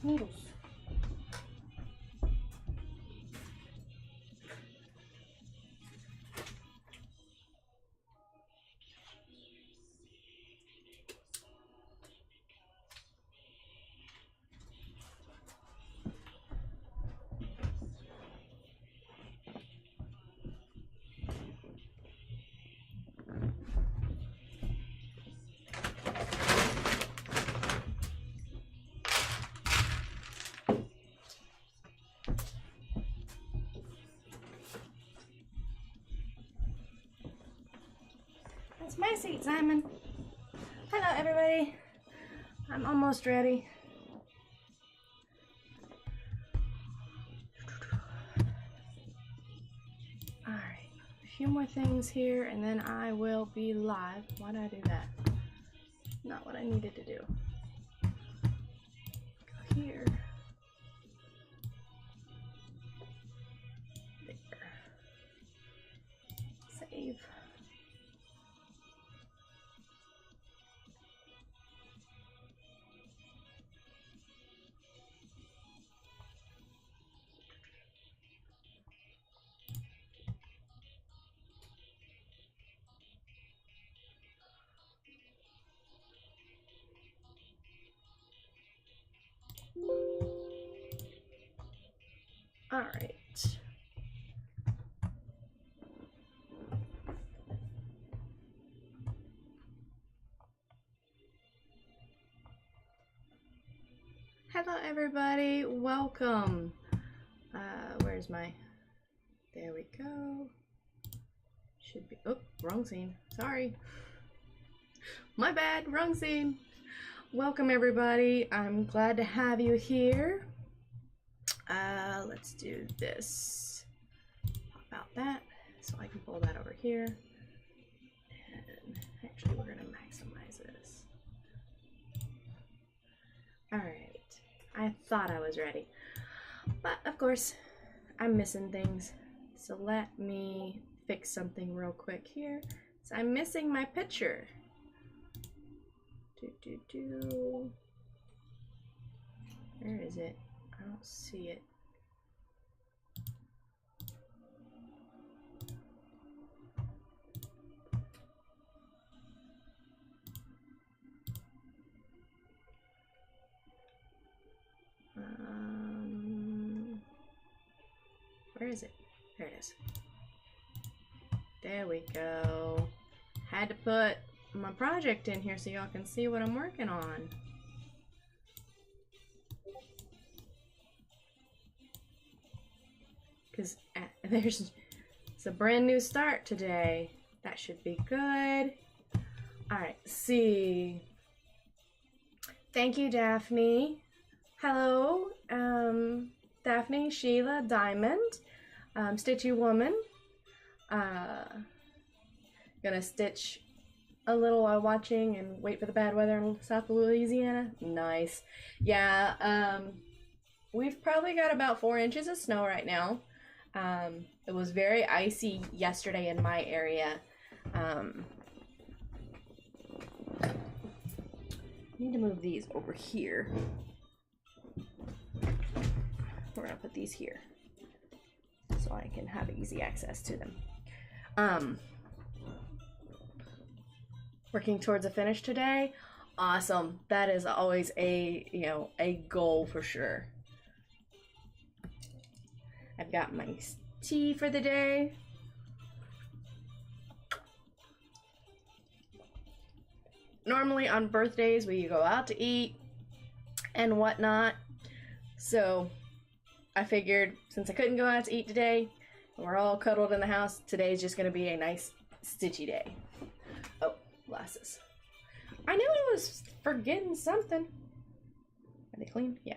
Noodles. That's my seat, Simon. Hello, everybody. I'm almost ready. All right, a few more things here, and then I will be live. Why did I do that? Not what I needed to do. Go here. There. Save. All right. Hello, everybody. Welcome. Where's my... There we go. Should be... Oh, wrong scene. Sorry. My bad. Wrong scene. Welcome, everybody. I'm glad to have you here. Let's do this. Pop out that so I can pull that over here. And actually, we're going to maximize this. All right. I thought I was ready, but of course, I'm missing things. So let me fix something real quick here. So I'm missing my picture. Where is it? I don't see it. Where is it? There it is. There we go. Had to put my project in here so y'all can see what I'm working on. Because it's a brand new start today. That should be good. All right, see. Thank you, Daphne. Hello, Daphne, Sheila, Diamond, Stitchy Woman. Gonna stitch a little while watching and wait for the bad weather in South Louisiana. Nice. Yeah, we've probably got about 4 inches of snow right now. It was very icy yesterday in my area. Need to move these over here. We're gonna put these here so I can have easy access to them. Working towards a finish today. Awesome. That is always a goal for sure. I've got my tea for the day. Normally on birthdays we go out to eat and whatnot. So I figured since I couldn't go out to eat today, and we're all cuddled in the house, today's just gonna be a nice stitchy day. Oh, glasses. I knew I was forgetting something. Are they clean? Yeah.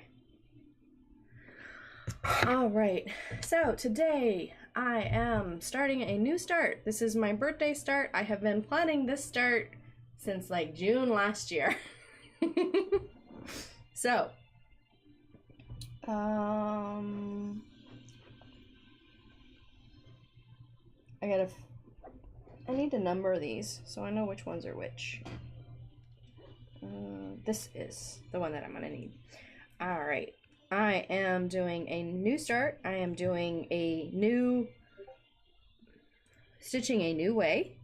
All right, so today I am starting a new start. This is my birthday start. I have been planning this start since like June last year. So, I gotta I need to number these so I know which ones are which. This is the one that I'm gonna need. All right, I am doing a new start. I am doing a new stitching a new way.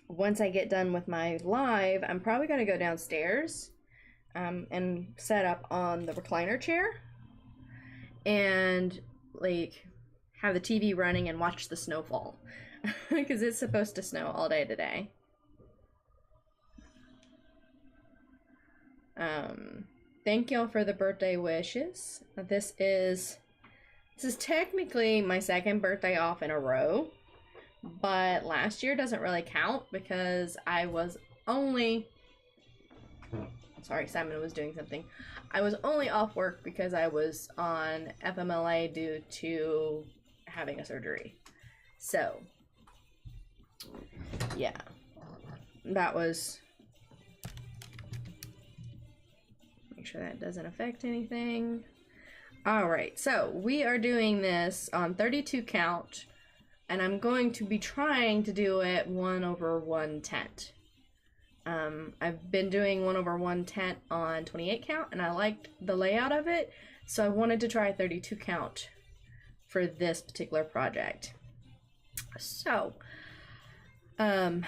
Once I get done with my live, I'm probably gonna go downstairs and set up on the recliner chair and like have the TV running and watch the snowfall because it's supposed to snow all day today. Thank y'all for the birthday wishes. This is technically my second birthday off in a row, but last year doesn't really count because I was only, sorry, Simon was doing something. I was only off work because I was on FMLA due to having a surgery. So, yeah, that was, make sure that doesn't affect anything. All right, so we are doing this on 32 count, and I'm going to be trying to do it 1/110. I've been doing 1/110 on 28 count, and I liked the layout of it, so I wanted to try 32 count for this particular project. So, we're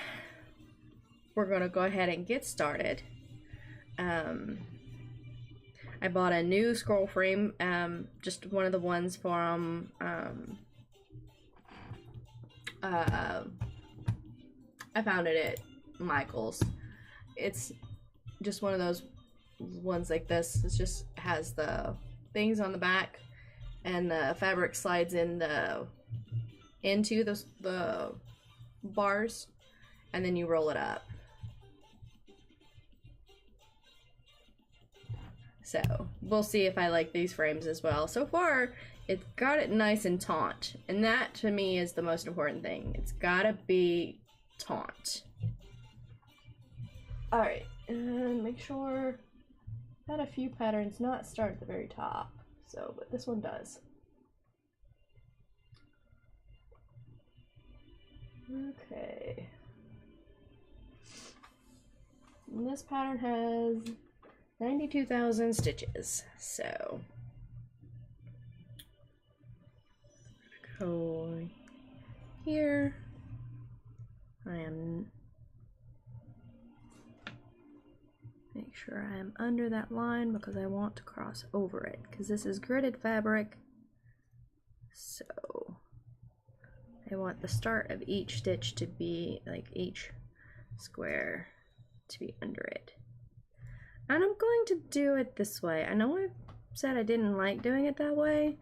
gonna go ahead and get started. I bought a new scroll frame, just one of the ones from, I found it at Michael's. It's just one of those ones like this. It just has the things on the back, and the fabric slides in into the bars, and then you roll it up. So we'll see if I like these frames as well. So far, it's got it nice and taut, and that to me is the most important thing. It's gotta be taut. All right, and make sure that a few patterns not start at the very top. So, but this one does. Okay. And this pattern has 92,000 stitches, so go here. Make sure I am under that line because I want to cross over it because this is gridded fabric, so I want the start of each stitch to be like each square to be under it. And I'm going to do it this way. I know I said I didn't like doing it that way.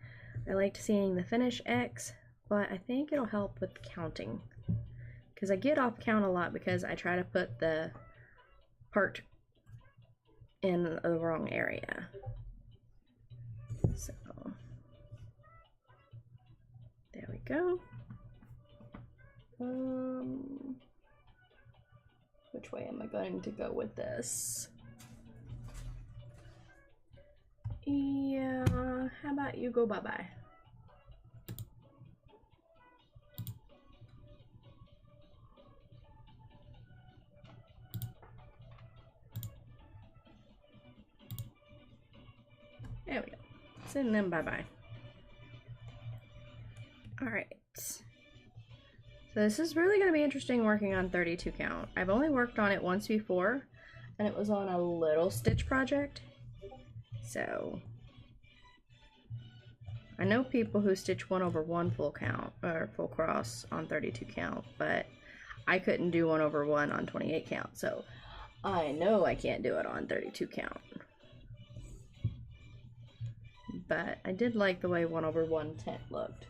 I liked seeing the finish X, but I think it'll help with counting. Because I get off count a lot because I try to put the part in the wrong area. So, there we go. Which way am I going to go with this? Yeah, how about you go bye-bye? There we go. Send them bye-bye. Alright. So this is really going to be interesting working on 32 count. I've only worked on it once before, and it was on a little stitch project. So I know people who stitch 1/1 full count or full cross on 32 count, but I couldn't do 1/1 on 28 count, so I know I can't do it on 32 count. But I did like the way 1/110 looked.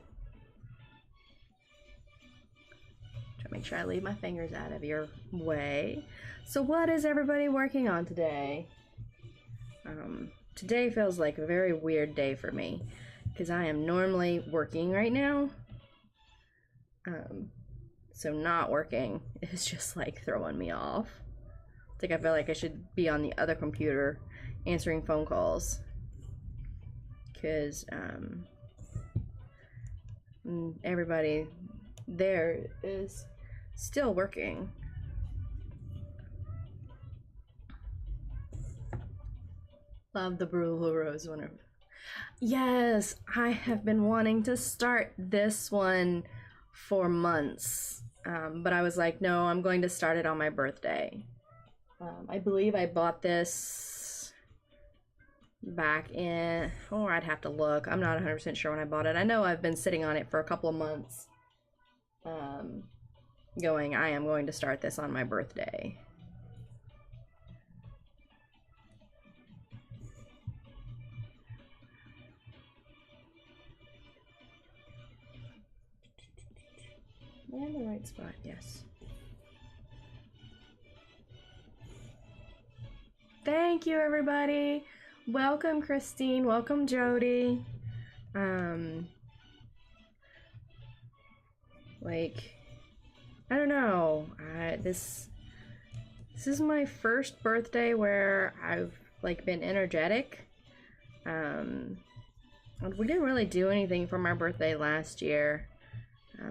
Try to make sure I leave my fingers out of your way. So what is everybody working on today? Today feels like a very weird day for me because I am normally working right now. So not working is just like throwing me off. It's like I feel like I should be on the other computer answering phone calls because And everybody there is still working. Love the Blue Rose one. Yes, I have been wanting to start this one for months. But I was like, no, I'm going to start it on my birthday. I believe I bought this back in, oh, I'd have to look. I'm not 100% sure when I bought it. I know I've been sitting on it for a couple of months. Going, I am going to start this on my birthday. Am I in the right spot? Yes. Thank you, everybody. Welcome, Christine. Welcome, Jody. Like, I don't know. This is my first birthday where I've like been energetic. We didn't really do anything for my birthday last year.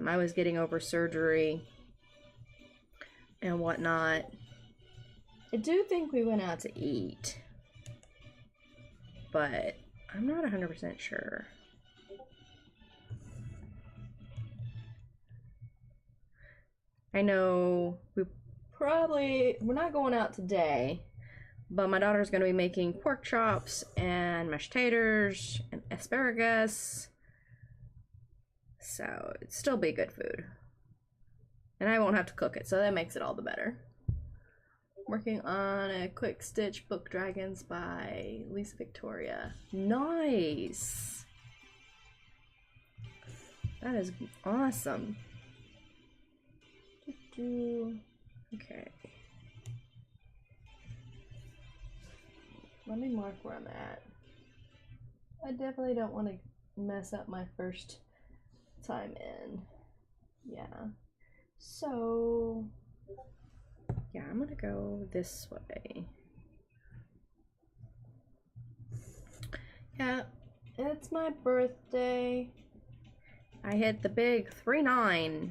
I was getting over surgery and whatnot. I do think we went out to eat, but I'm not 100% sure. I know we're not going out today, but my daughter's going to be making pork chops and mashed taters and asparagus. So it'd still be good food. And I won't have to cook it, so that makes it all the better. Working on a quick stitch book, Dragons by Lisa Victoria. Nice! That is awesome. Okay. Let me mark where I'm at. I definitely don't want to mess up my first time in. Yeah. So, yeah, I'm gonna go this way. Yeah, it's my birthday. I hit the big 3-9.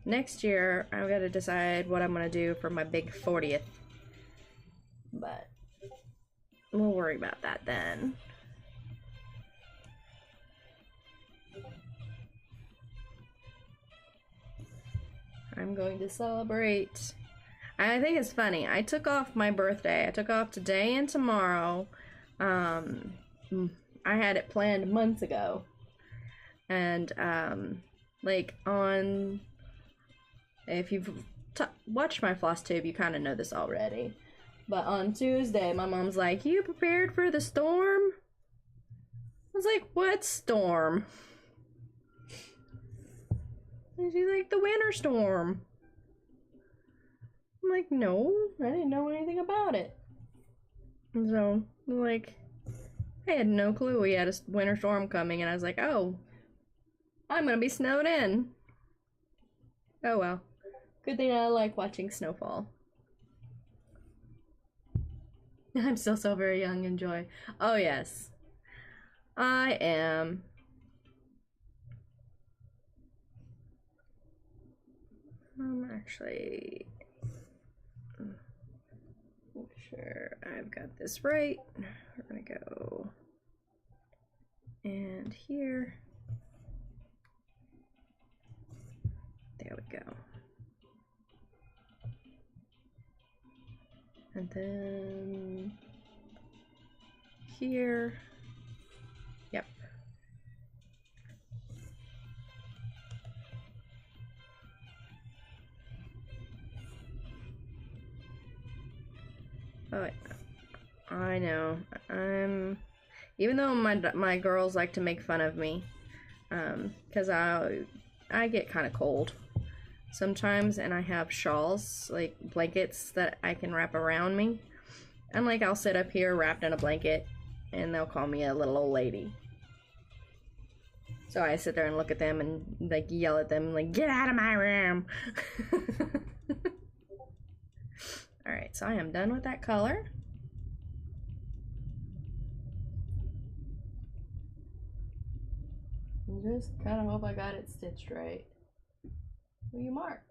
Next year, I've got to decide what I'm gonna do for my big 40th. But we'll worry about that then. I'm going to celebrate. I think it's funny. I took off my birthday. I took off today and tomorrow. I had it planned months ago. And, like, if you've watched my floss tube, you kind of know this already. But on Tuesday, my mom's like, "You prepared for the storm?" I was like, "What storm?" And she's like, "The winter storm." I'm like, "No, I didn't know anything about it." And so, like, I had no clue we had a winter storm coming, and I was like, "Oh, I'm gonna be snowed in." Oh well. Good thing I like watching snowfall. I'm still so very young and joy. Oh yes. I am. Actually, make sure I've got this right. We're gonna go and here. There we go. And then here. Yep. Oh, I know. Even though my girls like to make fun of me, because I get kind of cold sometimes, and I have shawls, like blankets that I can wrap around me, and like I'll sit up here wrapped in a blanket, and they'll call me a little old lady. So I sit there and look at them and like yell at them, like, "Get out of my room!" Alright, so I am done with that color. Just kind of hope I got it stitched right. Will you mark?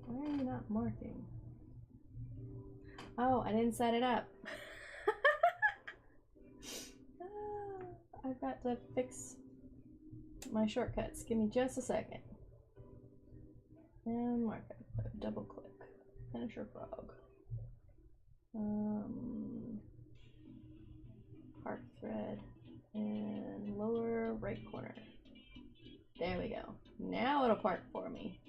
Why are you not marking? Oh, I didn't set it up. I've got to fix my shortcuts. Give me just a second. And mark it. Double click. Finisher frog. Park thread. And lower right corner. There we go. Now it'll park for me.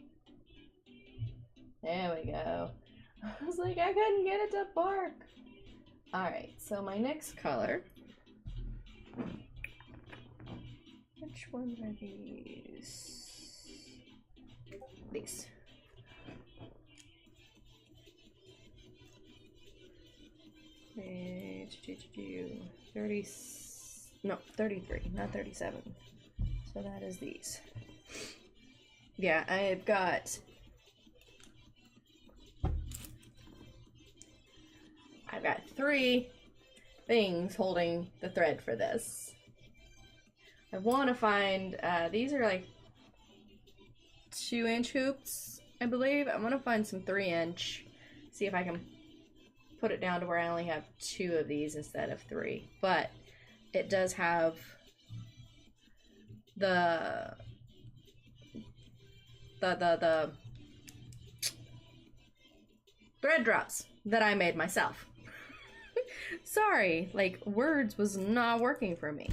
There we go. I was like, I couldn't get it to park. Alright, so my next color. Which ones are these? These. Okay, 30, no, 33, not 37. So that is these. Yeah, I've got three things holding the thread for this. I want to find, these are like 2-inch hoops, I believe. I want to find some 3-inch, see if I can put it down to where I only have 2 of these instead of 3. But it does have the thread drops that I made myself. Sorry, like, words was not working for me.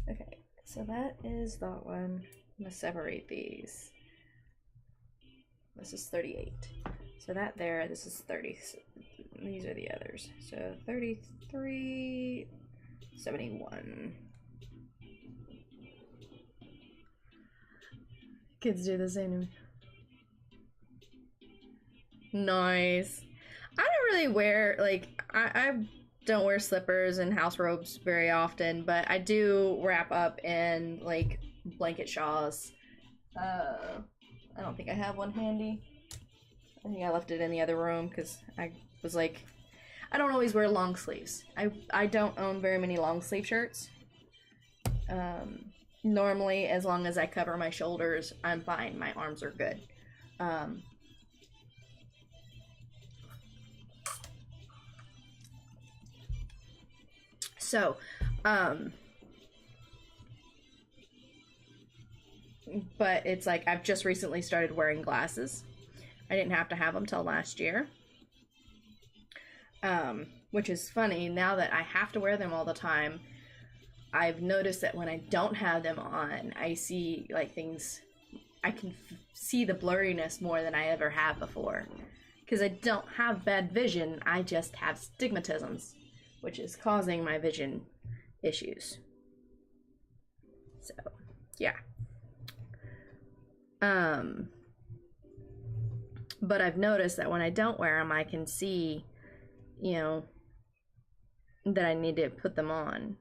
Okay, so that is that one. I'm gonna separate these. This is 38. So that there, this is 30. These are the others. So 33, 71. Kids do the same to me. Nice. I don't really wear, like, I don't wear slippers and house robes very often, but I do wrap up in, like, blanket shawls. I don't think I have one handy. I think I left it in the other room because I was like, I don't always wear long sleeves. I don't own very many long sleeve shirts. Normally, as long as I cover my shoulders, I'm fine. My arms are good. But it's like I've just recently started wearing glasses. I didn't have to have them till last year. Which is funny, now that I have to wear them all the time, I've noticed that when I don't have them on, I see, like, things, I can see the blurriness more than I ever have before. Because I don't have bad vision, I just have stigmatisms, which is causing my vision issues. So, yeah. But I've noticed that when I don't wear them, I can see, you know, that I need to put them on.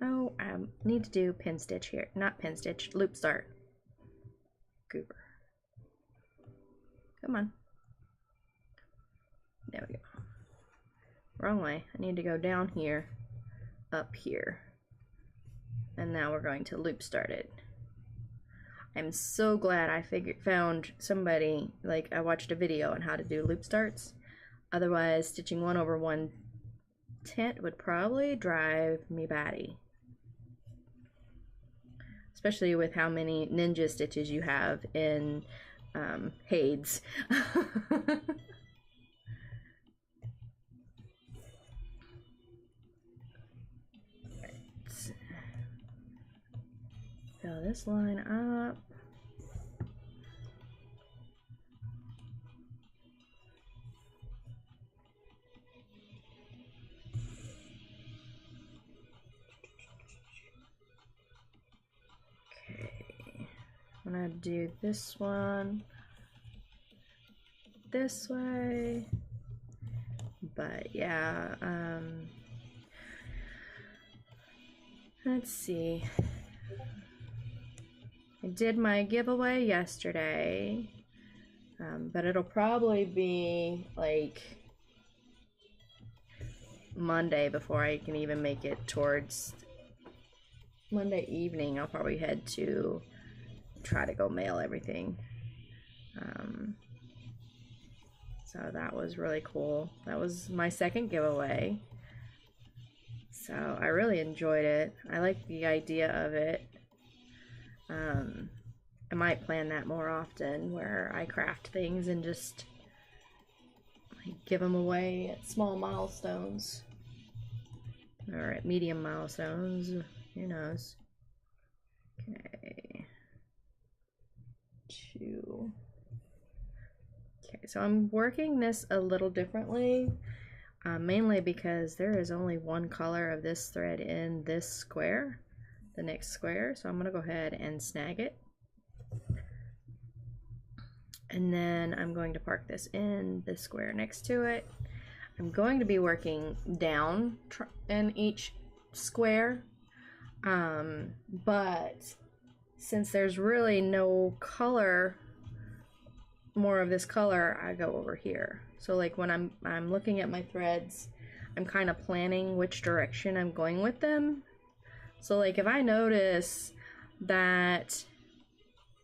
Oh, I need to do pin stitch here. Not pin stitch, loop start. Goober. Come on. There we go. Wrong way. I need to go down here, up here. And now we're going to loop start it. I'm so glad I found somebody, like, I watched a video on how to do loop starts. Otherwise, stitching 1 over 1 tent would probably drive me batty. Especially with how many ninja stitches you have in Hades. Fill this line up. I'm gonna do this one this way, but yeah, let's see. I did my giveaway yesterday. But it'll probably be like Monday before I can even make it towards Monday evening. I'll probably head to try to go mail everything. So that was really cool. That was my second giveaway. So I really enjoyed it. I like the idea of it. I might plan that more often where I craft things and just like, give them away at small milestones. Or at medium milestones. Who knows? Okay. 2. Okay, so I'm working this a little differently, mainly because there is only one color of this thread in this square, the next square, so I'm going to go ahead and snag it. And then I'm going to park this in the square next to it. I'm going to be working down in each square, but since there's really no color, more of this color, I go over here. So like when I'm looking at my threads, I'm kind of planning which direction I'm going with them. So like if I notice that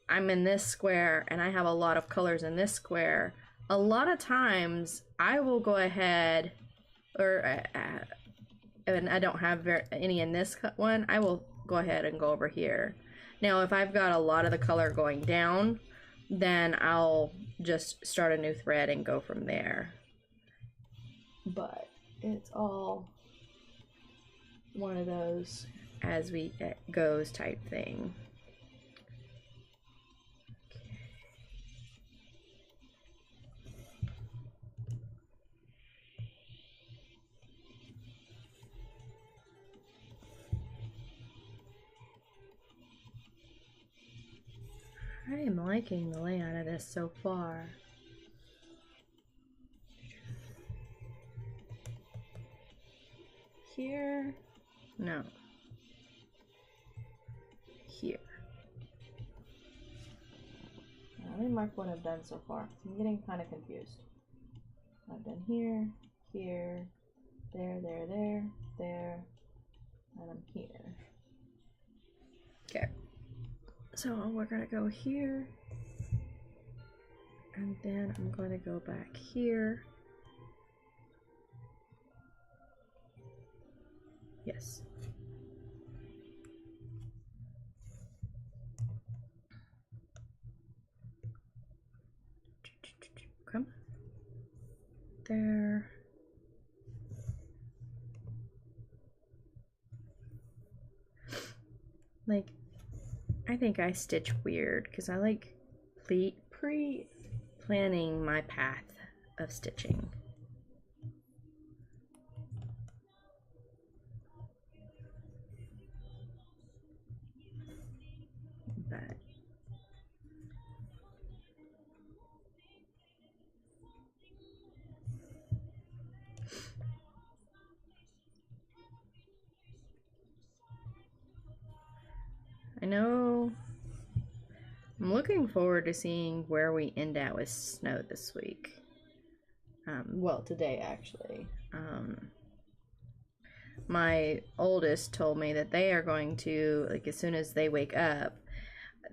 I'm in this square and I have a lot of colors in this square, a lot of times I will go ahead, and I don't have any in this one, I will go ahead and go over here. Now if I've got a lot of the color going down, then I'll just start a new thread and go from there. But it's all one of those as it goes type thing. I am liking the layout of this so far. Here? No. Here. Let me mark what I've done so far. I'm getting kind of confused. I've done here, here, there, and I'm here. Okay. So we're gonna go here, and then I'm going to go back here. Yes. Come. There. Like, I think I stitch weird because I like pre-planning my path of stitching. But I know I'm looking forward to seeing where we end at with snow this week. Well, today actually. My oldest told me that they are going to, like, as soon as they wake up,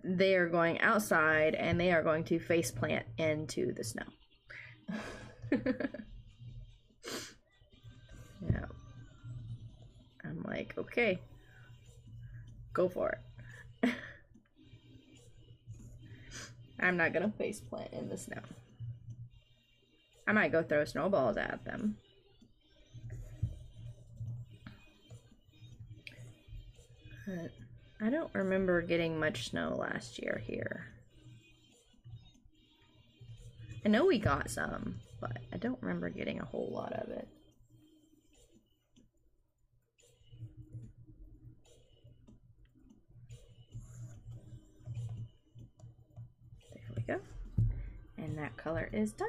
they are going outside and they are going to face plant into the snow. Yeah. I'm like, okay, go for it. I'm not gonna face plant in the snow. I might go throw snowballs at them. But I don't remember getting much snow last year here. I know we got some, but I don't remember getting a whole lot of it. There we go. And that color is done.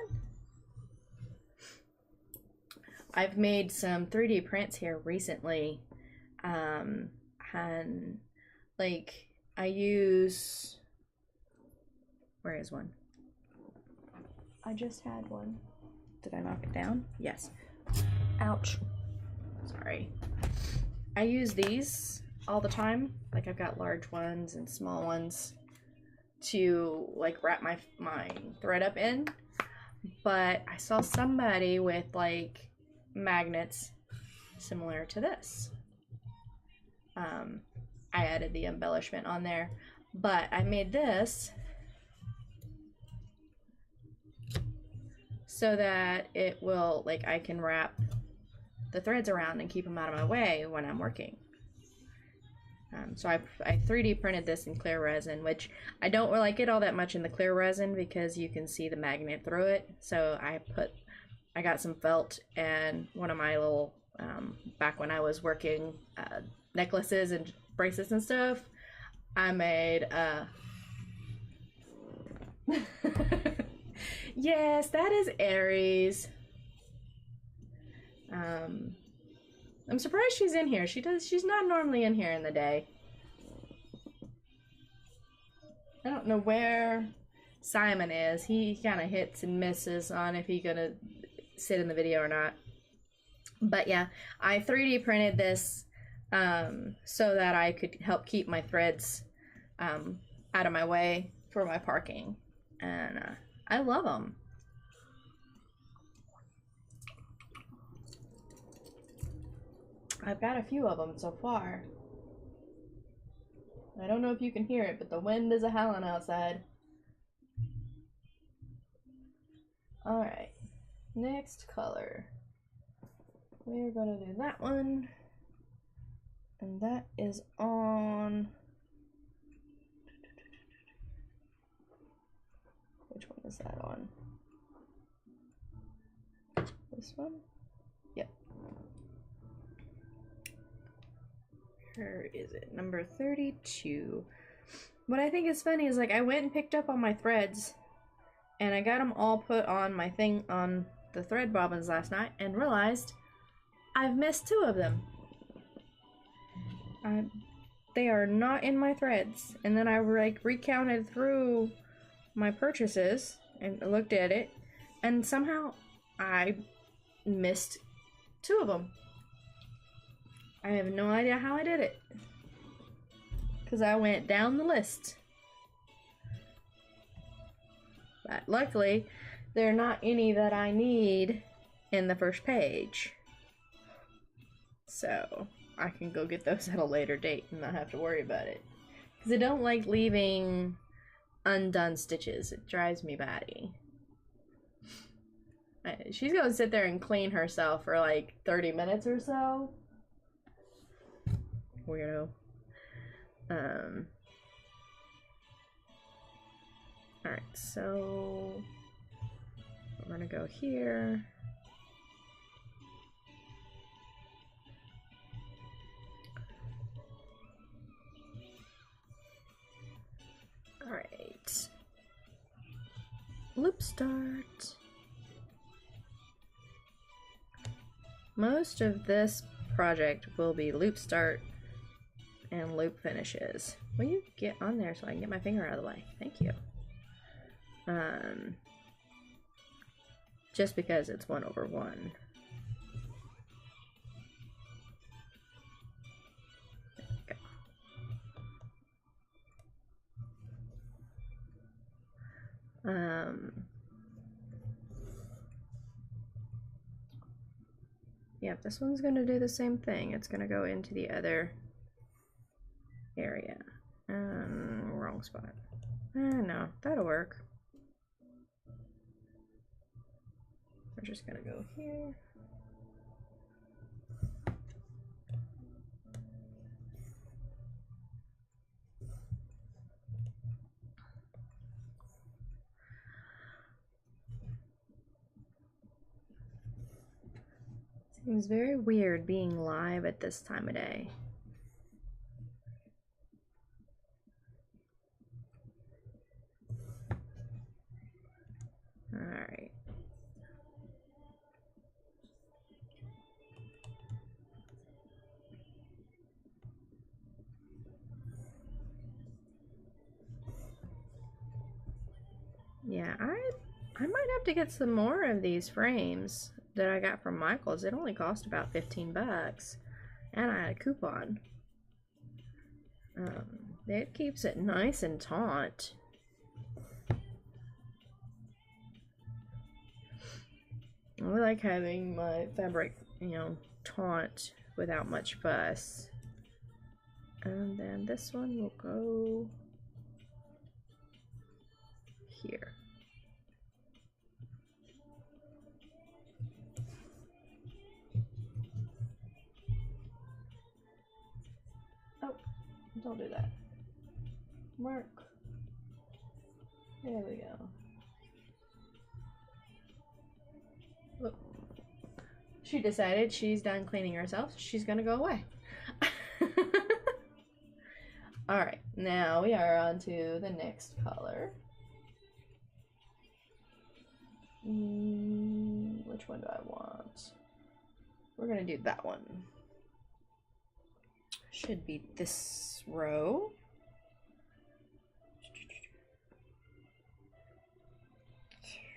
I've made some 3D prints here recently. And like I use, where is one? I just had one. Did I knock it down? Yes. Ouch. Sorry. I use these all the time. Like I've got large ones and small ones to like wrap my thread up in. But I saw somebody with like magnets similar to this. I added the embellishment on there, but I made this so that it will, like, I can wrap the threads around and keep them out of my way when I'm working. So I 3D printed this in clear resin, which I don't like it all that much in the clear resin because you can see the magnet through it. So I got some felt and one of my little, back when I was working necklaces and bracelets and stuff, I made yes, that is Aries. I'm surprised she's in here. She's not normally in here in the day. I don't know where Simon is. He kind of hits and misses on if he's gonna sit in the video or not. But yeah, I 3D printed this so that I could help keep my threads out of my way for my parking. And I love them. I've got a few of them so far. I don't know if you can hear it, but the wind is a-howling outside. Alright, next color. We're gonna do that one. And that is on... Which one is that on? This one? Yep. Where is it? Number 32. What I think is funny is, like, I went and picked up all my threads and I got them all put on my thing on the thread bobbins last night and realized I've missed 2 of them. They are not in my threads. And then I like recounted through my purchases and looked at it, and somehow I missed 2 of them. I have no idea how I did it, because I went down the list. But luckily, there are not any that I need in the first page. So I can go get those at a later date and not have to worry about it. Because I don't like leaving undone stitches. It drives me batty. She's gonna sit there and clean herself for like 30 minutes or so. Weirdo. Alright, so we're gonna go here. Alright. Loop start. Most of this project will be loop start and loop finishes. Will you get on there so I can get my finger out of the way? Thank you. Just because it's 1/1. Yeah, this one's gonna do the same thing. It's gonna go into the other area. Wrong spot. No, that'll work. We're just gonna go here. Seems very weird being live at this time of day. Alright. Yeah, I might have to get some more of these frames that I got from Michael's. It only cost about 15 bucks. And I had a coupon. It keeps it nice and taut. I like having my fabric, you know, taut without much fuss. And then this one will go here. Oh, don't do that. Mark. There we go. Look. She decided she's done cleaning herself, so she's gonna go away. Alright, now we are on to the next color. Which one do I want? We're gonna do that one. Should be this row.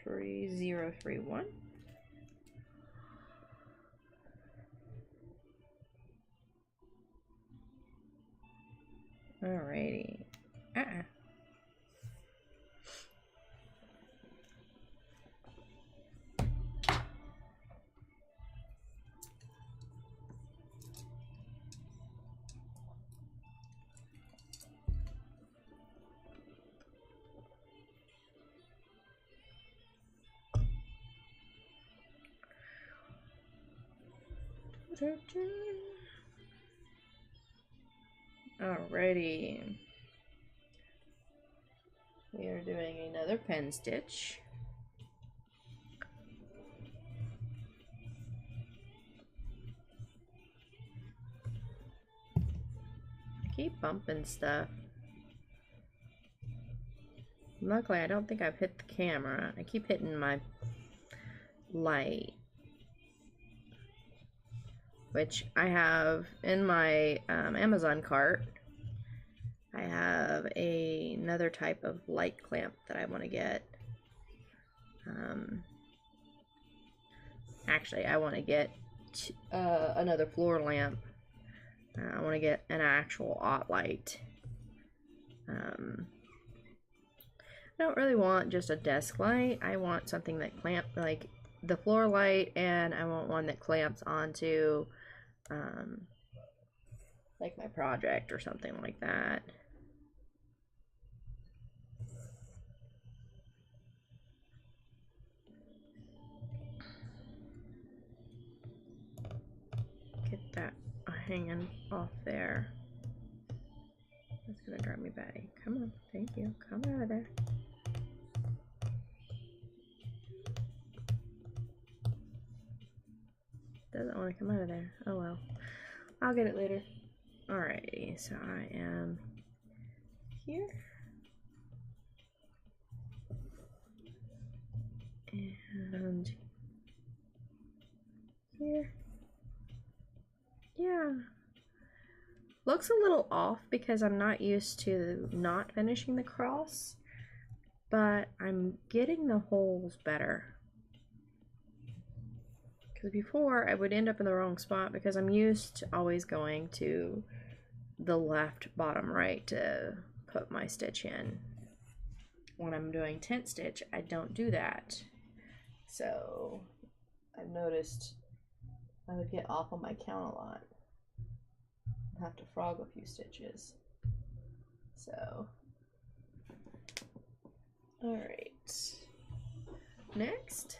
3031. Alrighty. Alrighty. We are doing another pen stitch. I keep bumping stuff. Luckily, I don't think I've hit the camera. I keep hitting my light, which I have in my Amazon cart. I have another type of light clamp that I want to get. Actually, I want to get another floor lamp. I want to get an actual OttLite. I don't really want just a desk light. I want something that clamps, like the floor light, and I want one that clamps onto like my project or something like that. Get that hanging off there. That's gonna drive me batty. Come on, thank you. Come out of there. Doesn't want to come out of there. Oh well. I'll get it later. Alrighty, so I am here. And here. Yeah. Looks a little off because I'm not used to not finishing the cross, but I'm getting the holes better. Because before I would end up in the wrong spot because I'm used to always going to the left bottom right to put my stitch in. When I'm doing tent stitch, I don't do that. So I've noticed I would get off on my count a lot. I'd have to frog a few stitches. So, alright. Next.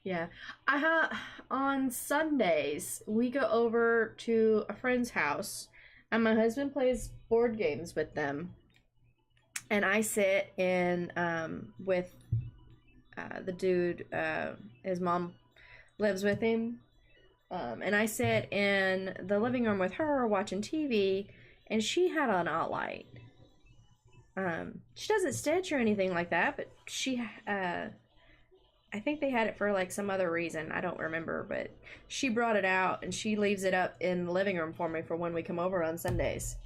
Yeah, I have on Sundays we go over to a friend's house and my husband plays board games with them, and I sit in with the dude, his mom lives with him, and I sit in the living room with her watching TV, and she had an OttLite. She doesn't stitch or anything like that, but she I think they had it for like some other reason. I don't remember, but she brought it out and she leaves it up in the living room for me for when we come over on Sundays.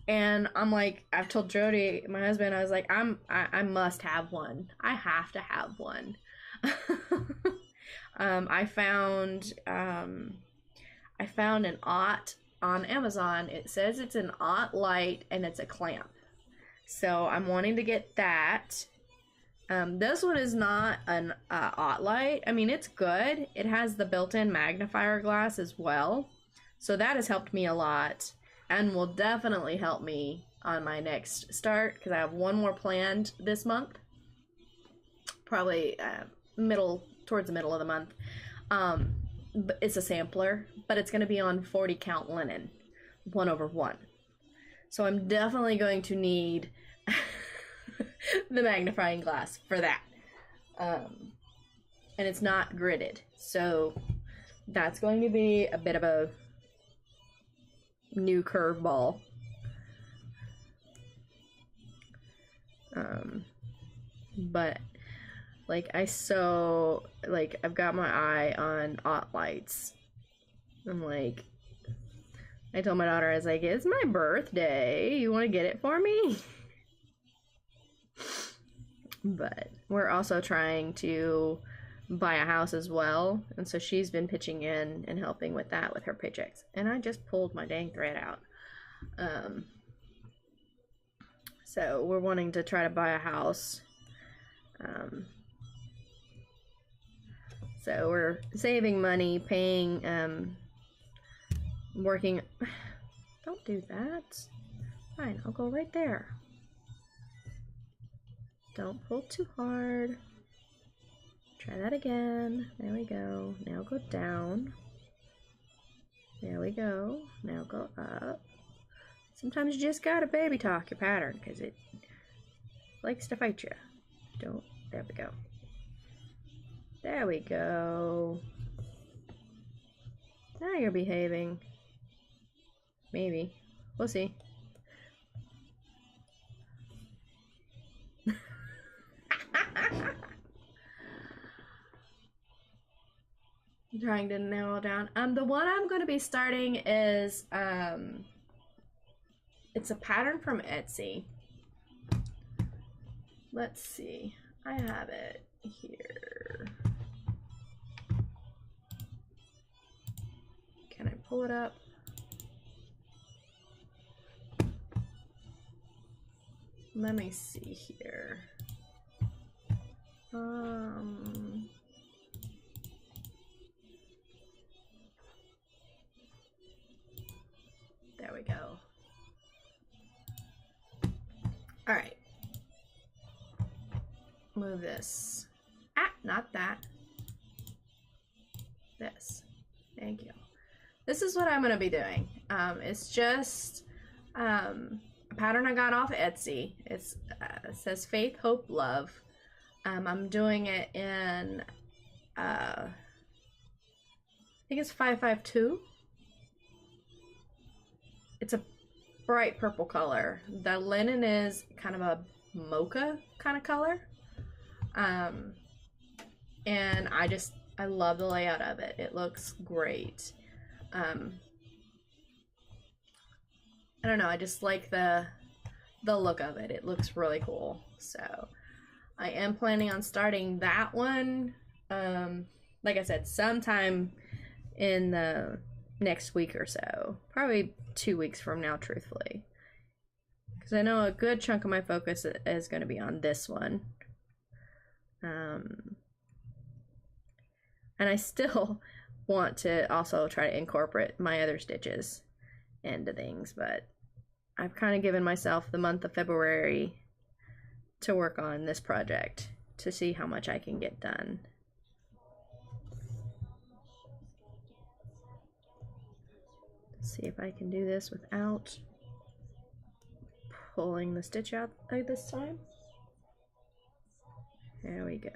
And I'm like, I've told Jody, my husband, I was like, I must have one. I have to have one. I found an Ott on Amazon. It says it's an Ott light and it's a clamp. So I'm wanting to get that. This one is not an Ott light. I mean, it's good. It has the built-in magnifier glass as well. So that has helped me a lot and will definitely help me on my next start because I have one more planned this month. Probably towards the middle of the month. But it's a sampler, but it's going to be on 40 count linen, 1/1. So I'm definitely going to need the magnifying glass for that. And it's not gridded, so that's going to be a bit of a new curveball. But like I've got my eye on Ott lights. I'm like, I told my daughter, I was like, it's my birthday. You want to get it for me? But we're also trying to buy a house as well. And so she's been pitching in and helping with that with her paychecks. And I just pulled my dang thread out. So we're wanting to try to buy a house. So we're saving money, paying, working. Don't do that. Fine, I'll go right there. Don't pull too hard. Try that again. There we go. Now go down. There we go. Now go up. Sometimes you just gotta baby talk your pattern because it likes to fight you. Don't. There we go. There we go. Now you're behaving. Maybe. We'll see. I'm trying to narrow down. The one I'm going to be starting is it's a pattern from Etsy. Let's see. I have it here. Can I pull it up? Let me see here. There we go. All right. Move this. Ah, not that. This. Thank you. This is what I'm going to be doing. It's just a pattern I got off Etsy. It says Faith, Hope, Love. I'm doing it in, I think it's 552. It's a bright purple color. The linen is kind of a mocha kind of color. And I love the layout of it. It looks great. I don't know, I just like the look of it. It looks really cool. So I am planning on starting that one. Like I said, sometime in the next week or so. Probably 2 weeks from now, truthfully. Because I know a good chunk of my focus is going to be on this one. And I still want to also try to incorporate my other stitches into things, but I've kind of given myself the month of February to work on this project to see how much I can get done. Let's see if I can do this without pulling the stitch out like this time. There we go.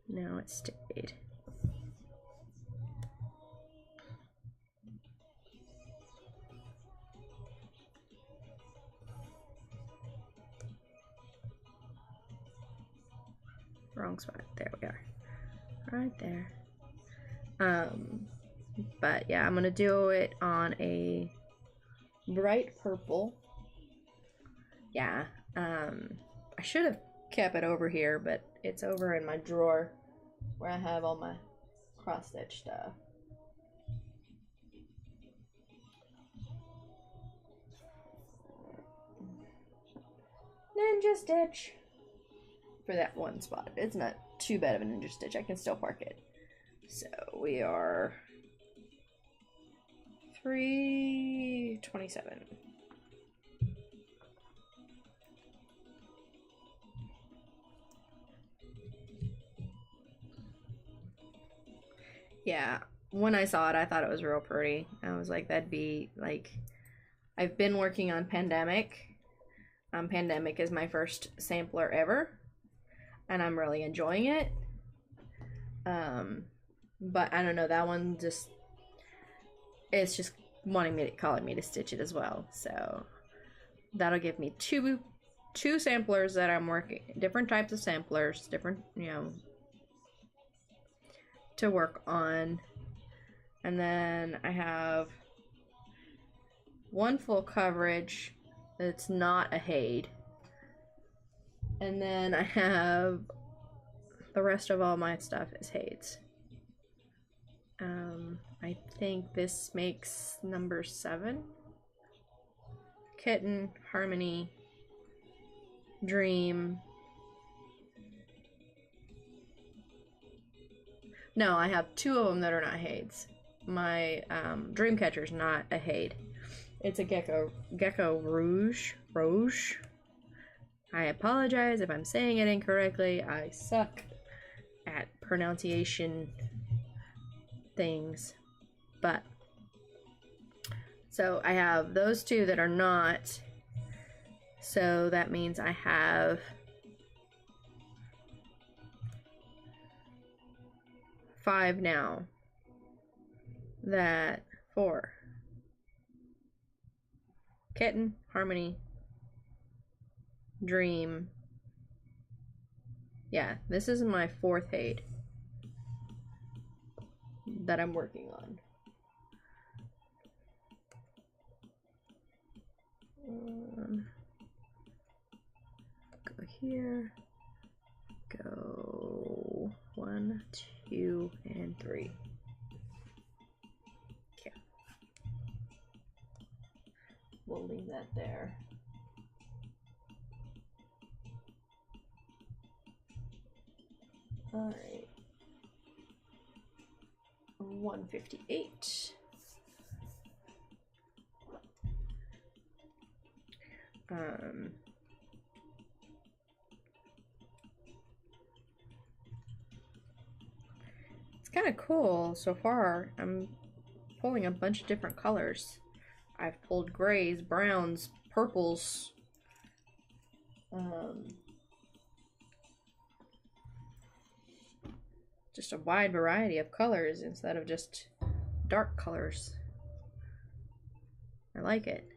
Now it stayed. Wrong spot. There we are. Right there. But yeah, I'm gonna do it on a bright purple. Yeah, I should have kept it over here, but it's over in my drawer where I have all my cross stitch stuff. Ninja stitch for that one spot. It's not too bad of a ninja stitch. I can still park it. So we are 327. Yeah, when I saw it, I thought it was real pretty. I was like, that'd be like, I've been working on Pandemic. Pandemic is my first sampler ever, and I'm really enjoying it. But I don't know, that one just, it's just calling me to stitch it as well. So that'll give me two samplers that I'm working, different types of samplers, different, to work on. And then I have one full coverage that's not a Haid. And then I have the rest of all my stuff is Haids. I think this makes number 7. Kitten, Harmony, Dream. No, I have 2 of them that are not Haids. My Dreamcatcher's not a Haid. It's a Gecko Rouge. I apologize if I'm saying it incorrectly. I suck at pronunciation things. But so I have those 2 that are not. So that means I have 5 now. 4. Kitten, Harmony, Dream. Yeah, this is my 4th Haid that I'm working on. Go here. Go 1, 2, and 3. Okay. We'll leave that there. All right. 158. It's kind of cool so far. I'm pulling a bunch of different colors. I've pulled grays, browns, purples, just a wide variety of colors instead of just dark colors. I like it.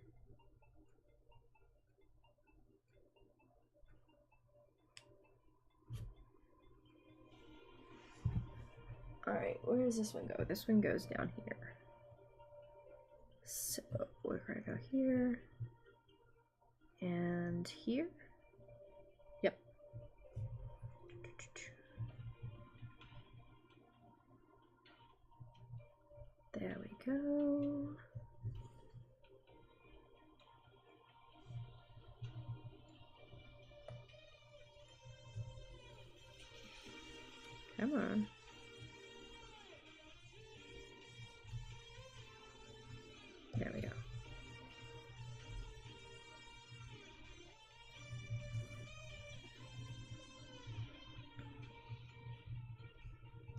Alright, where does this one go? This one goes down here. So we're gonna go here and here. Yep. There we go. Come on. There we go.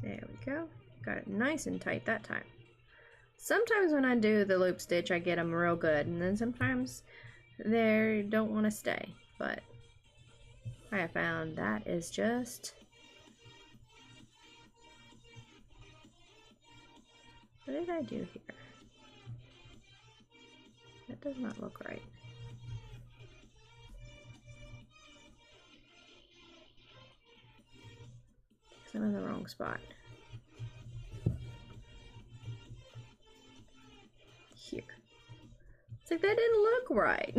There we go. Got it nice and tight that time. Sometimes when I do the loop stitch, I get them real good, and then sometimes they don't want to stay. But I have found that is just... What did I do here? That does not look right. I'm in the wrong spot. Here. It's like, that didn't look right.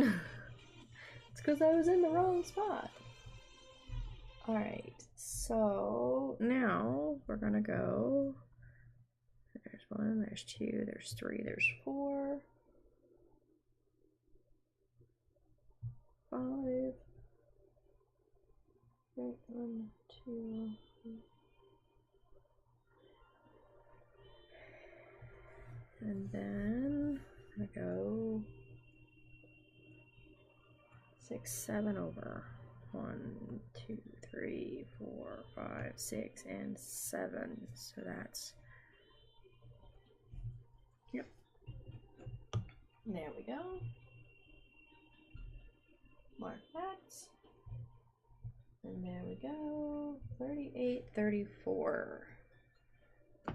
It's because I was in the wrong spot. Alright, so now we're gonna go. There's 1, there's 2, there's 3, there's 4, 5. Right, 1, 2. And then I go 6, 7 over. 1, 2, 3, 4, 5, 6, and 7. So that's, yep. There we go. Mark that. And there we go. 38, 34.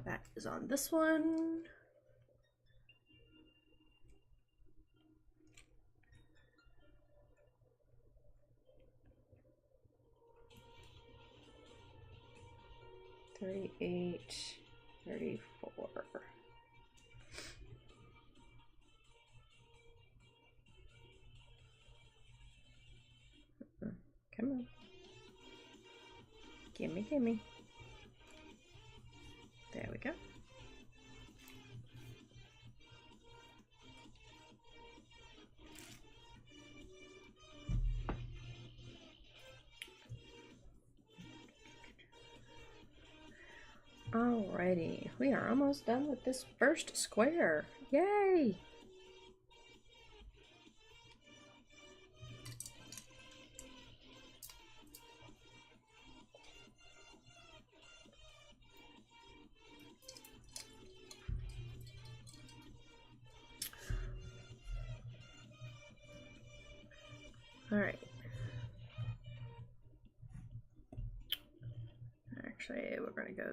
That is on this one. $38, $34. Come on. Gimme, gimme. There we go. Alrighty, we are almost done with this first square. Yay! Alright. Actually, we're gonna go,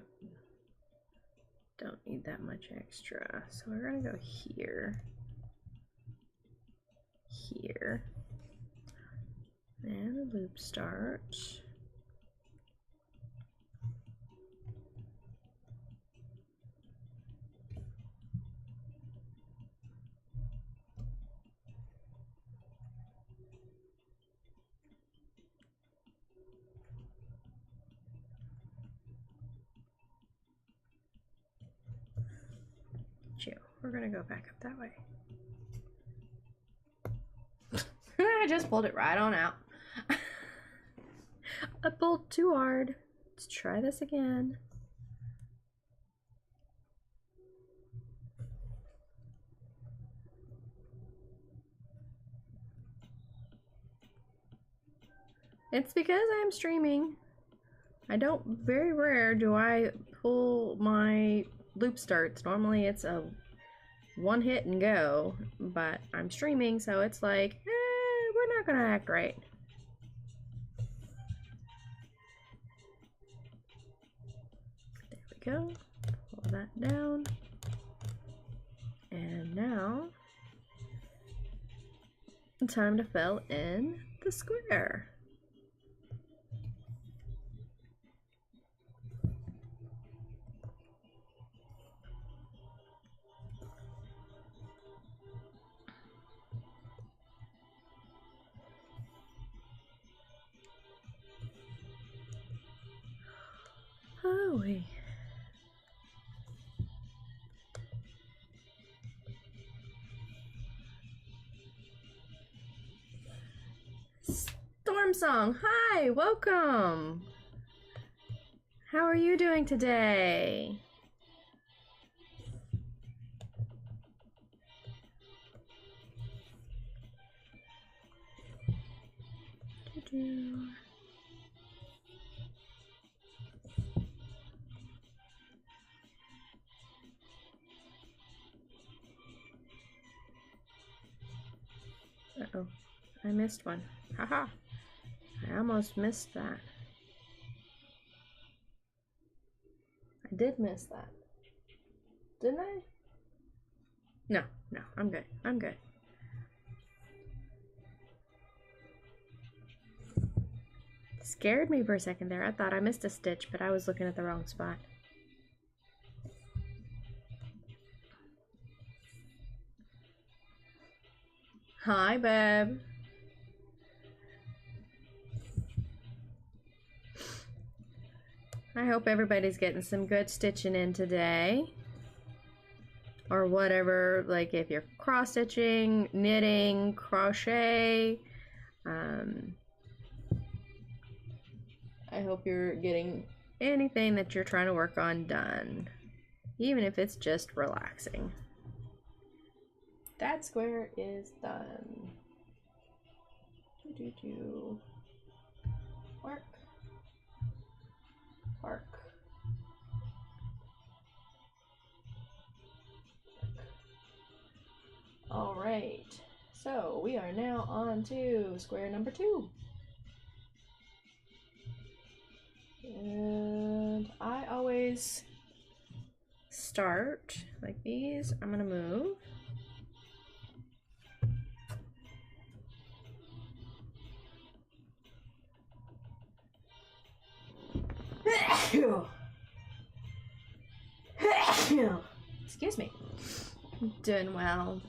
don't need that much extra. So we're gonna go here, here, and a loop start. We're gonna go back up that way. I just pulled it right on out. I pulled too hard. Let's try this again. It's because I'm streaming. Very rare do I pull my loop starts. Normally it's a one hit and go, but I'm streaming, so it's like, we're not gonna act right. There we go. Pull that down. And now, time to fill in the square. Oh, wait. Storm Song, hi, welcome. How are you doing today? Uh-oh, I missed one. Haha, I almost missed that. I did miss that. Didn't I? No, I'm good. I'm good. Scared me for a second there. I thought I missed a stitch, but I was looking at the wrong spot. Hi, babe. I hope everybody's getting some good stitching in today. Or whatever, like if you're cross stitching, knitting, crochet. I hope you're getting anything that you're trying to work on done, even if it's just relaxing. That square is done. Work. Work. All right, so we are now on to square number 2. And I always start like these. I'm gonna move. Excuse me. I'm doing well.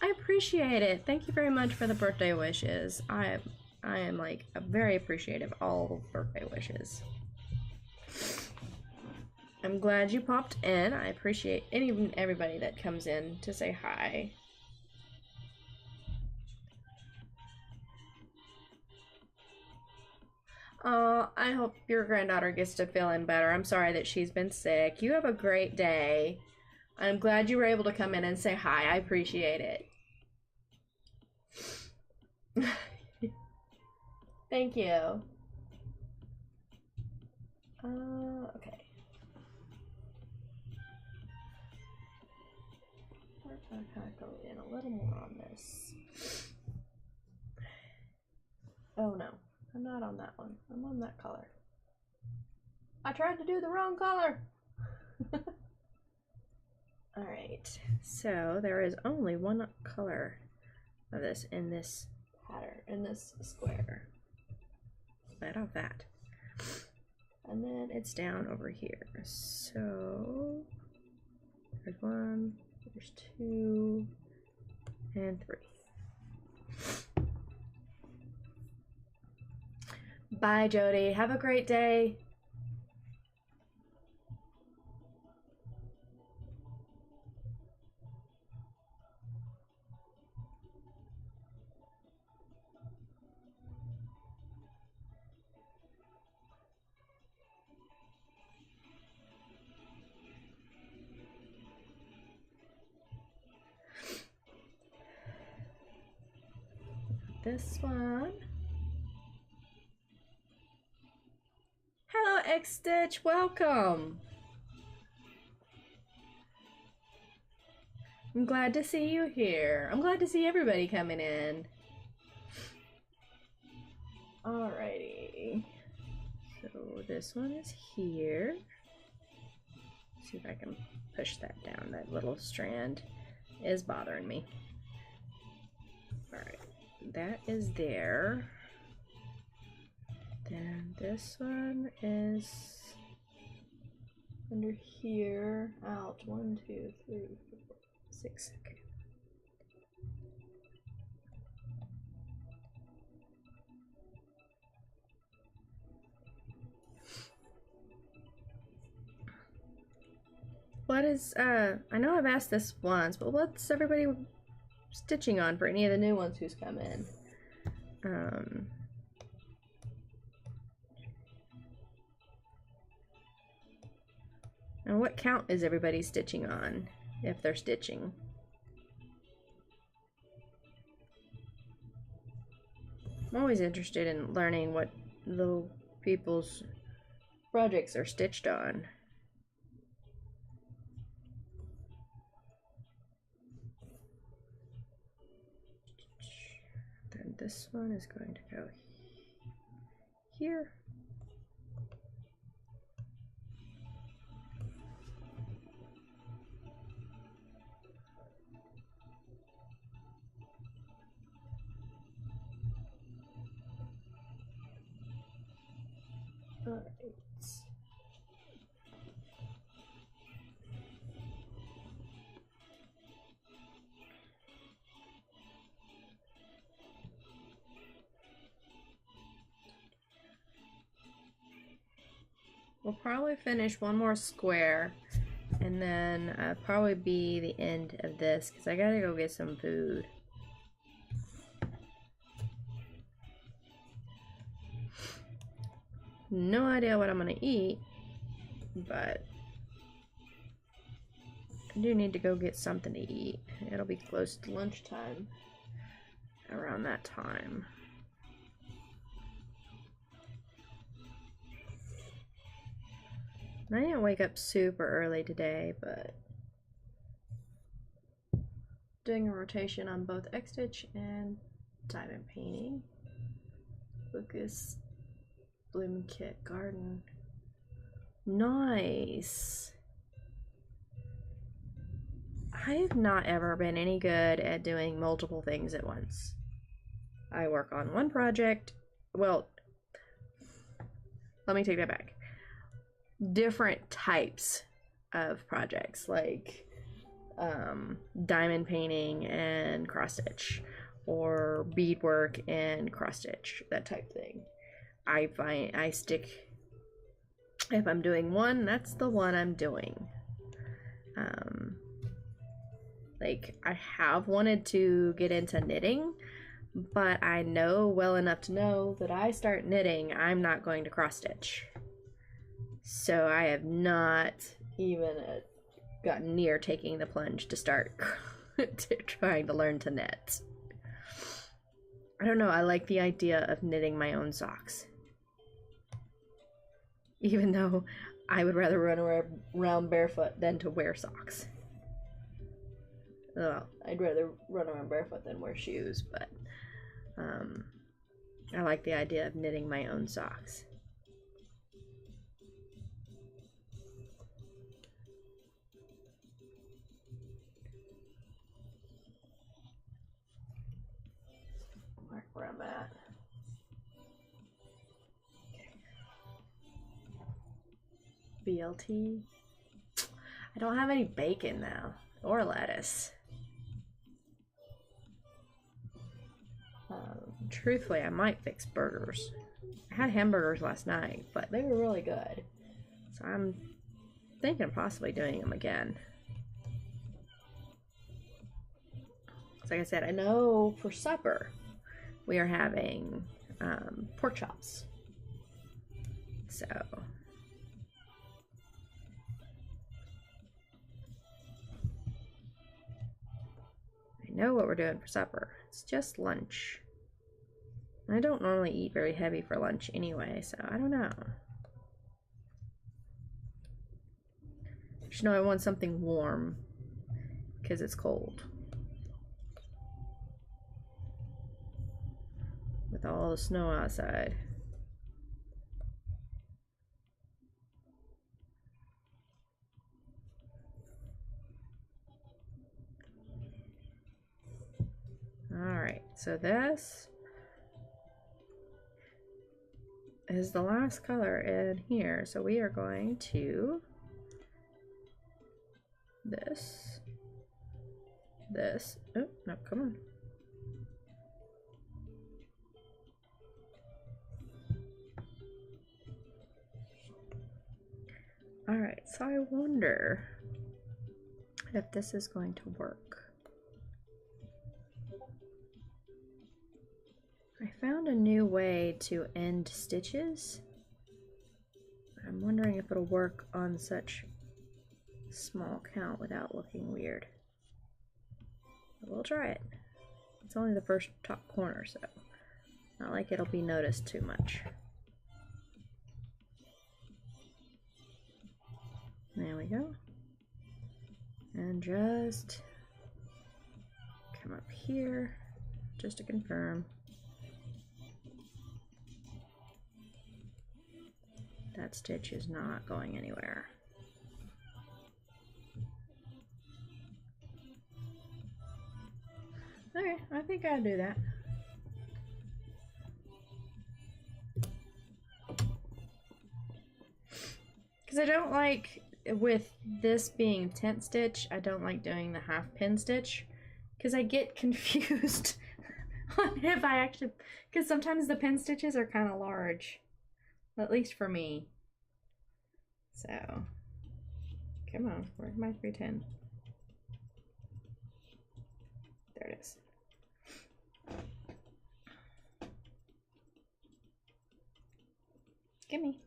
I appreciate it. Thank you very much for the birthday wishes. I am like very appreciative of all birthday wishes. I'm glad you popped in. I appreciate everybody that comes in to say hi. Oh, I hope your granddaughter gets to feeling better. I'm sorry that she's been sick. You have a great day. I'm glad you were able to come in and say hi. I appreciate it. Thank you. Okay. We're gonna kind of go in a little more on this. Oh no, I'm not on that one. I'm on that color. I tried to do the wrong color. All right, so there is only one color of this in this pattern, in this square. Right off that. And then it's down over here. So there's 1, there's 2, and 3. Bye, Jody. Have a great day. This one. Hello, X Stitch. Welcome. I'm glad to see you here. I'm glad to see everybody coming in. Alrighty. So this one is here. See if I can push that down. That little strand is bothering me. Alright. That is there. Then this one is under here. Out. 1, 2, 3, 4, 6. Okay. What is, I know I've asked this once, but what's everybody stitching on for any of the new ones who's come in? And what count is everybody stitching on, if they're stitching? I'm always interested in learning what little people's projects are stitched on. Then this one is going to go here. All right. we'll probably finish one more square, and then probably be the end of this because I gotta go get some food. No idea what I'm gonna eat, but I do need to go get something to eat. It'll be close to lunchtime around that time. I didn't wake up super early today, but doing a rotation on both X-Stitch and diamond painting. Lucas Bloom Kit Garden. Nice. I have not ever been any good at doing multiple things at once. I work on one project. Well, let me take that back. Different types of projects, like diamond painting and cross stitch, or beadwork and cross stitch, that type thing. I find I stick, if I'm doing one, that's the one I'm doing. Like, I have wanted to get into knitting, but I know well enough to know that I start knitting, I'm not going to cross stitch. So I have not even gotten near taking the plunge to start trying to learn to knit. I don't know, I like the idea of knitting my own socks. Even though I would rather run around barefoot than to wear socks. Well, I'd rather run around barefoot than wear shoes, but I like the idea of knitting my own socks. Mark where I'm at. Okay. BLT. I don't have any bacon now, or lettuce. Truthfully, I might fix burgers. I had hamburgers last night, but they were really good. So I'm thinking of possibly doing them again. So like I said, I know for supper we are having pork chops. So I know what we're doing for supper. It's just lunch. I don't normally eat very heavy for lunch anyway, so I don't know. Just know I want something warm because it's cold. With all the snow outside. Alright, so this is the last color in here. So we are going to this. Oh, no, come on. Alright, so I wonder if this is going to work. I found a new way to end stitches. I'm wondering if it'll work on such small count without looking weird. But we'll try it. It's only the first top corner, so not like it'll be noticed too much. There we go. And just come up here just to confirm. That stitch is not going anywhere. Okay, I think I'll do that. Because I don't like, with this being tent stitch, I don't like doing the half pin stitch. Because I get confused on if I actually, because sometimes the pin stitches are kind of large. At least for me. So, come on, where's my 310? There it is. Gimme.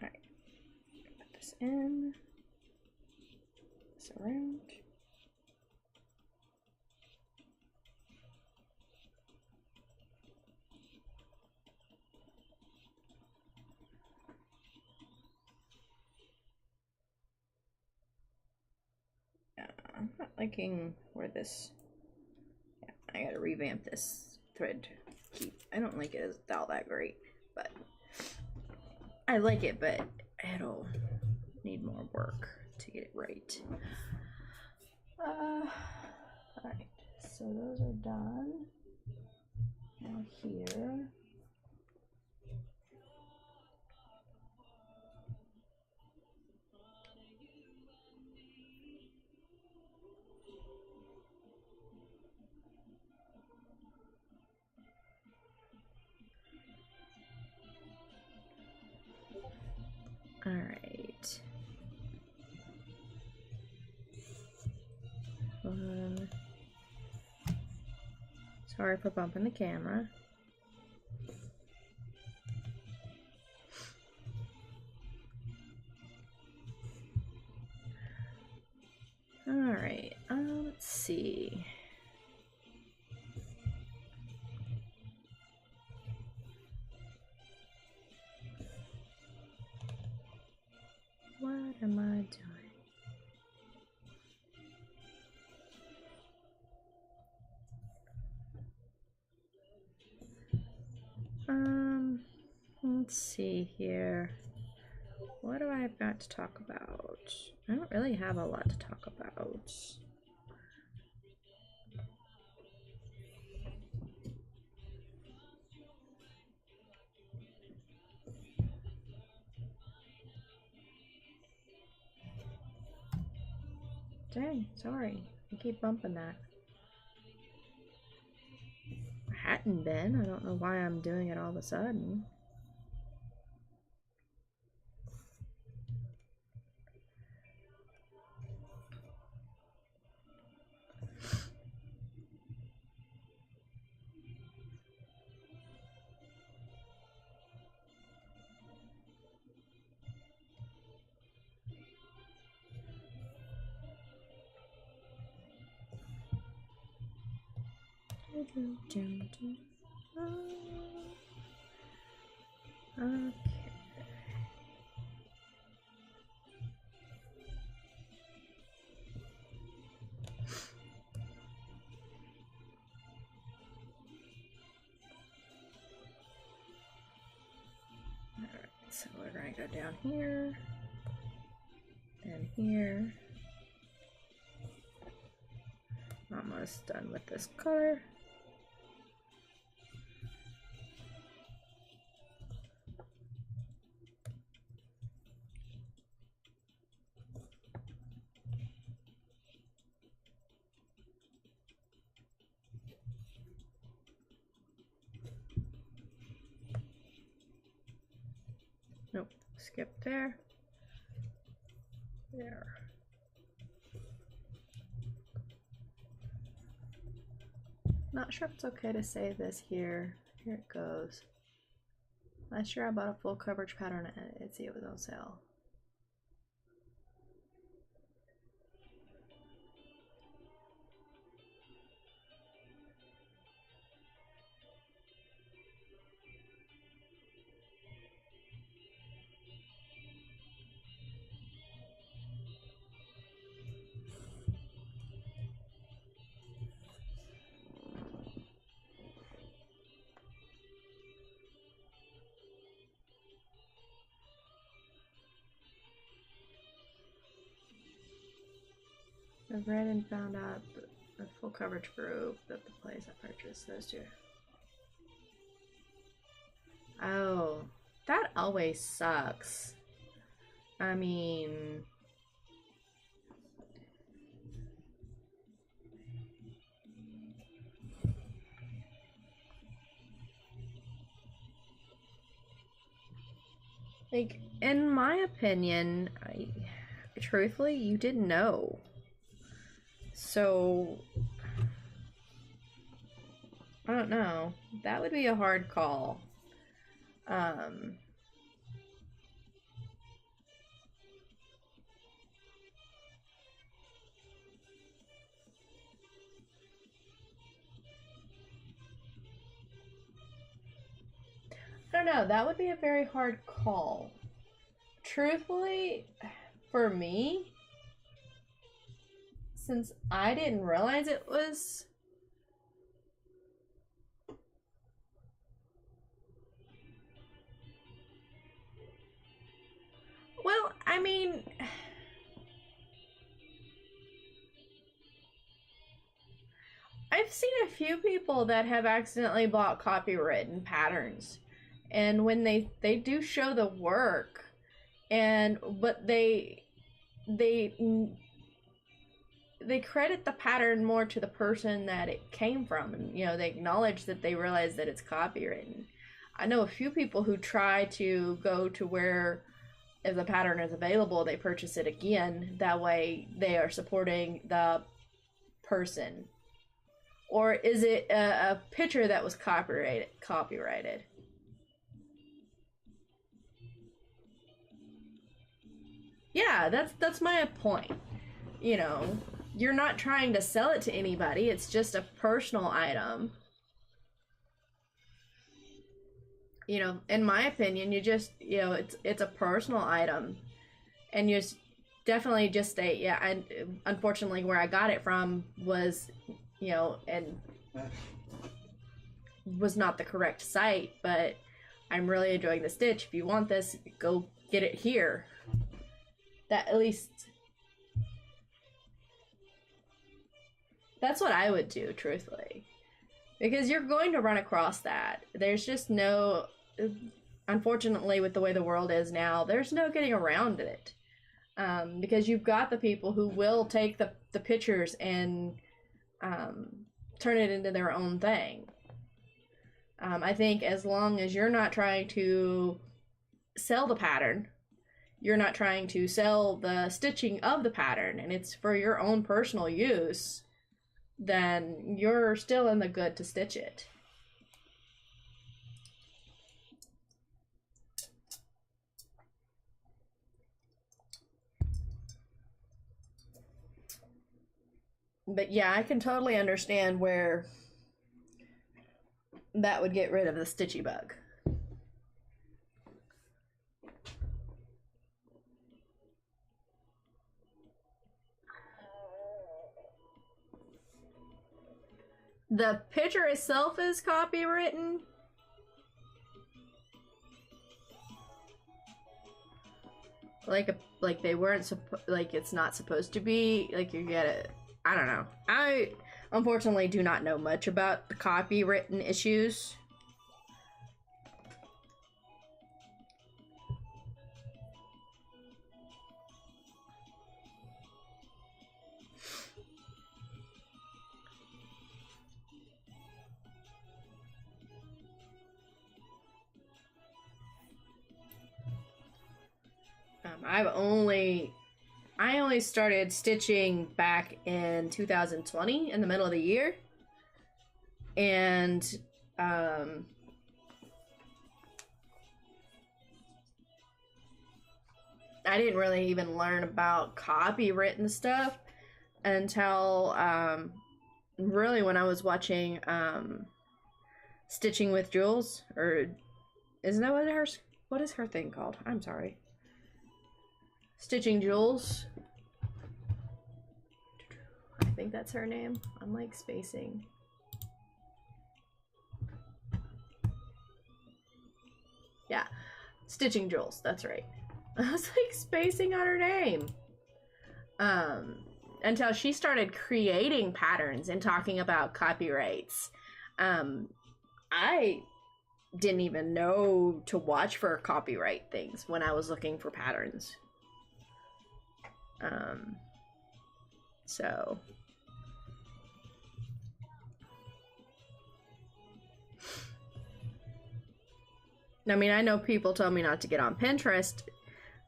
Alright, put this in, this around. I'm not liking where this, yeah, I gotta revamp this thread keep. I don't like it as all that great, but I like it, but it'll need more work to get it right. Alright, so those are done. Now here. All right. Sorry for bumping the camera. All right. Let's see. What am I doing? Let's see here. What do I have got to talk about? I don't really have a lot to talk about. Dang, sorry. I keep bumping that. I hadn't been. I don't know why I'm doing it all of a sudden. Okay. Alright, so we're going to go down here and here. Almost done with this color. Nope, skip there. There. Not sure if it's okay to say this here. Here it goes. Last year I bought a full coverage pattern at Etsy. It was on sale. I've read and found out the full coverage group that the place I purchased those two. Oh, that always sucks. I mean, Like, in my opinion, truthfully, you didn't know. So, I don't know. That would be a hard call. Um, I don't know. That would be a very hard call. Truthfully, for me, since I didn't realize it was. Well, I mean. I've seen a few people that have accidentally bought copywritten patterns. And when they do show the work, and but they they credit the pattern more to the person that it came from, and they acknowledge that they realize that it's copywritten. I know a few people who try to go to where, if the pattern is available, they purchase it again. That way they are supporting the person. Or is it a picture that was copyrighted? Yeah, that's my point. You're not trying to sell it to anybody. It's just a personal item. In my opinion, it's a personal item, and you definitely just state, yeah. And unfortunately, where I got it from was, and was not the correct site, but I'm really enjoying the stitch. If you want this, go get it here. That, at least, that's what I would do, truthfully. Because you're going to run across that. There's just no, unfortunately, with the way the world is now, there's no getting around it. Because you've got the people who will take the pictures and turn it into their own thing. I think as long as you're not trying to sell the pattern, you're not trying to sell the stitching of the pattern, and it's for your own personal use, then you're still in the good to stitch it. But yeah, I can totally understand where that would get rid of the stitchy bug. The picture itself is copywritten. Like they weren't like it's not supposed to be. Like you get it. I don't know. I unfortunately do not know much about the copywritten issues. I only started stitching back in 2020 in the middle of the year, and I didn't really even learn about copywritten stuff until really when I was watching Stitching with Jules, or isn't that what is her thing called? I'm sorry. Stitching Jules. I think that's her name. I'm like spacing. Yeah, Stitching Jules, that's right. I was like spacing on her name. Until she started creating patterns and talking about copyrights. I didn't even know to watch for copyright things when I was looking for patterns. So I mean, I know people told me not to get on Pinterest,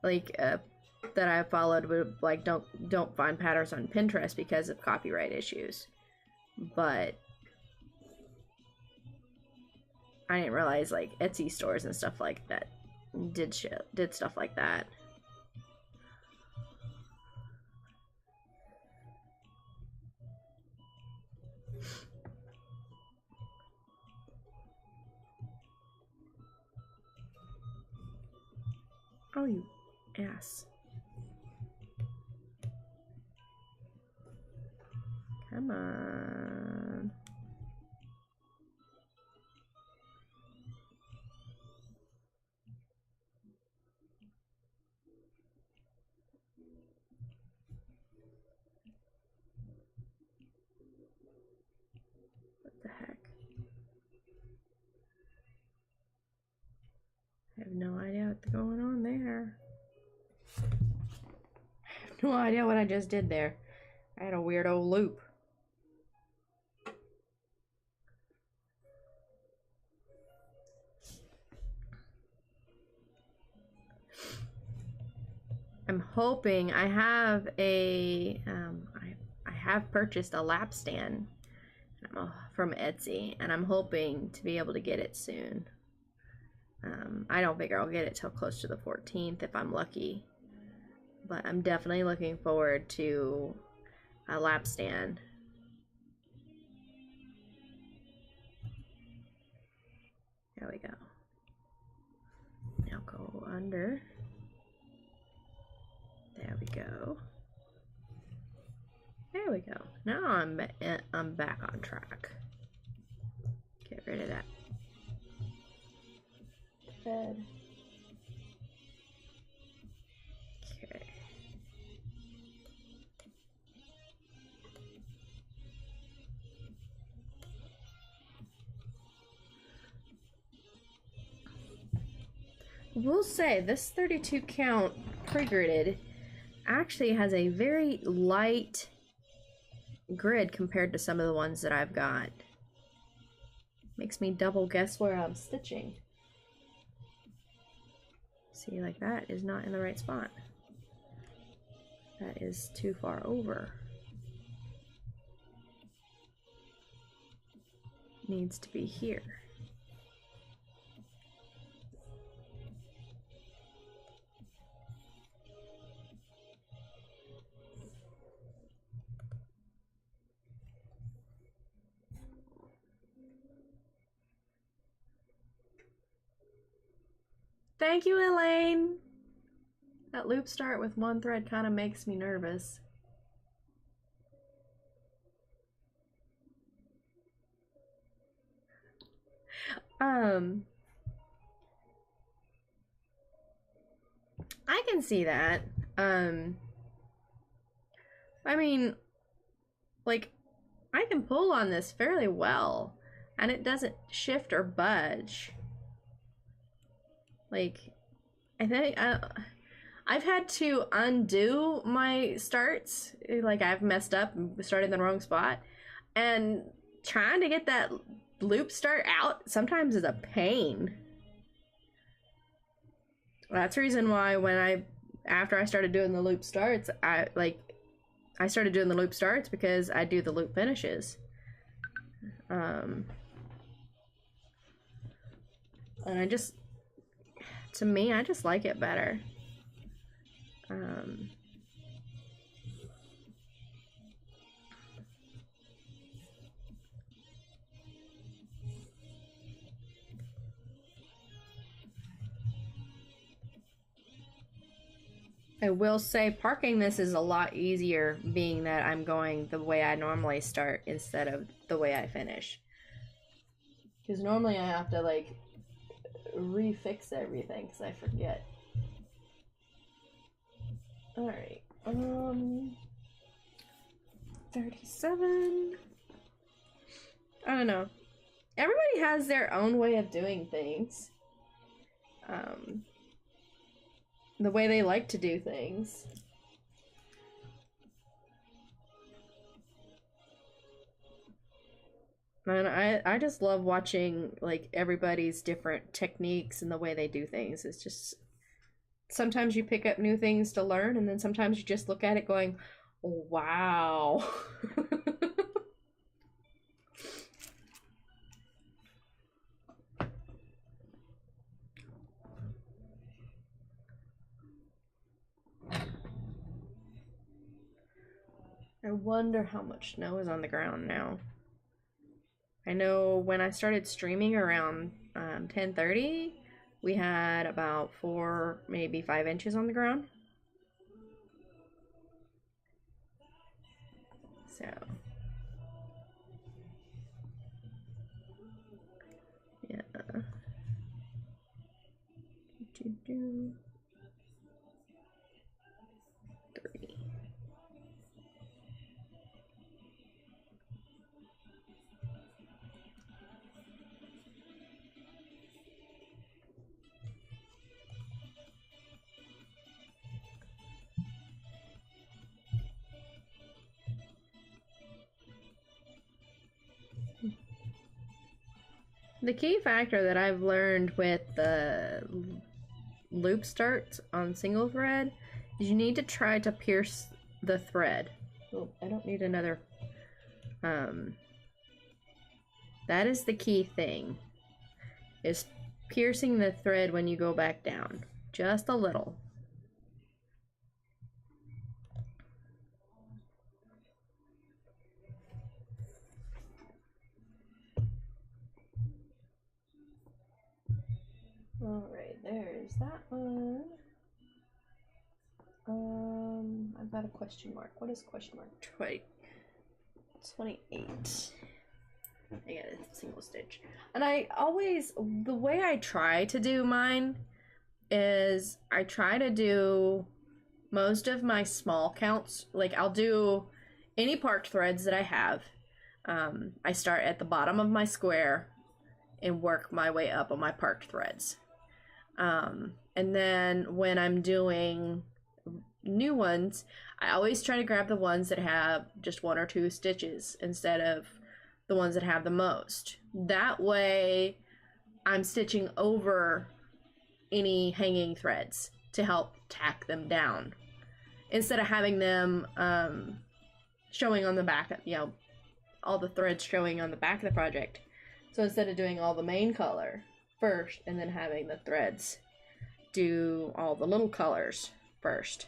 like, that I followed would, like, don't find patterns on Pinterest because of copyright issues. But I didn't realize, like, Etsy stores and stuff like that did stuff like that. Oh, you ass. Come on. What the heck? I have no idea what's going on there. I have no idea what I just did there. I had a weird old loop. I'm hoping I have a I have purchased a lap stand from Etsy, and I'm hoping to be able to get it soon. I don't figure I'll get it till close to the 14th if I'm lucky, but I'm definitely looking forward to a lap stand. There we go. Now go under. There we go. There we go. Now I'm back on track. Get rid of that bed. Okay. We'll say this 32 count pre-gridded actually has a very light grid compared to some of the ones that I've got. Makes me double guess where I'm stitching. See, like that is not in the right spot. That is too far over. Needs to be here. Thank you, Elaine. That loop start with one thread kind of makes me nervous. I can see that. I mean, like, I can pull on this fairly well, and it doesn't shift or budge. Like, I think I've had to undo my starts. Like, I've messed up and started in the wrong spot, and trying to get that loop start out sometimes is a pain. That's the reason why after I started doing the loop starts, I started doing the loop starts because I do the loop finishes. And I just, to me, I just like it better. I will say parking this is a lot easier, being that I'm going the way I normally start instead of the way I finish. Because normally I have to, like, refix everything because I forget. Alright, 37. I don't know. Everybody has their own way of doing things. The way they like to do things. Man, I just love watching like everybody's different techniques and the way they do things. It's just sometimes you pick up new things to learn, and then sometimes you just look at it going, wow. I wonder how much snow is on the ground now. I know when I started streaming around 10:30, we had about 4, maybe 5 inches on the ground. So, yeah. Do 3. The key factor that I've learned with the loop starts on single thread is you need to try to pierce the thread. Oh, I don't need another. That is the key thing, is piercing the thread when you go back down. Just a little. Alright, there's that one. I've got a question mark. What is question mark? 28. I got a single stitch. And I always, the way I try to do mine is I try to do most of my small counts. Like I'll do any parked threads that I have. I start at the bottom of my square and work my way up on my parked threads. And then when I'm doing new ones, I always try to grab the ones that have just 1 or 2 stitches instead of the ones that have the most. That way I'm stitching over any hanging threads to help tack them down instead of having them showing on the back, all the threads showing on the back of the project. So instead of doing all the main color first and then having the threads do all the little colors first.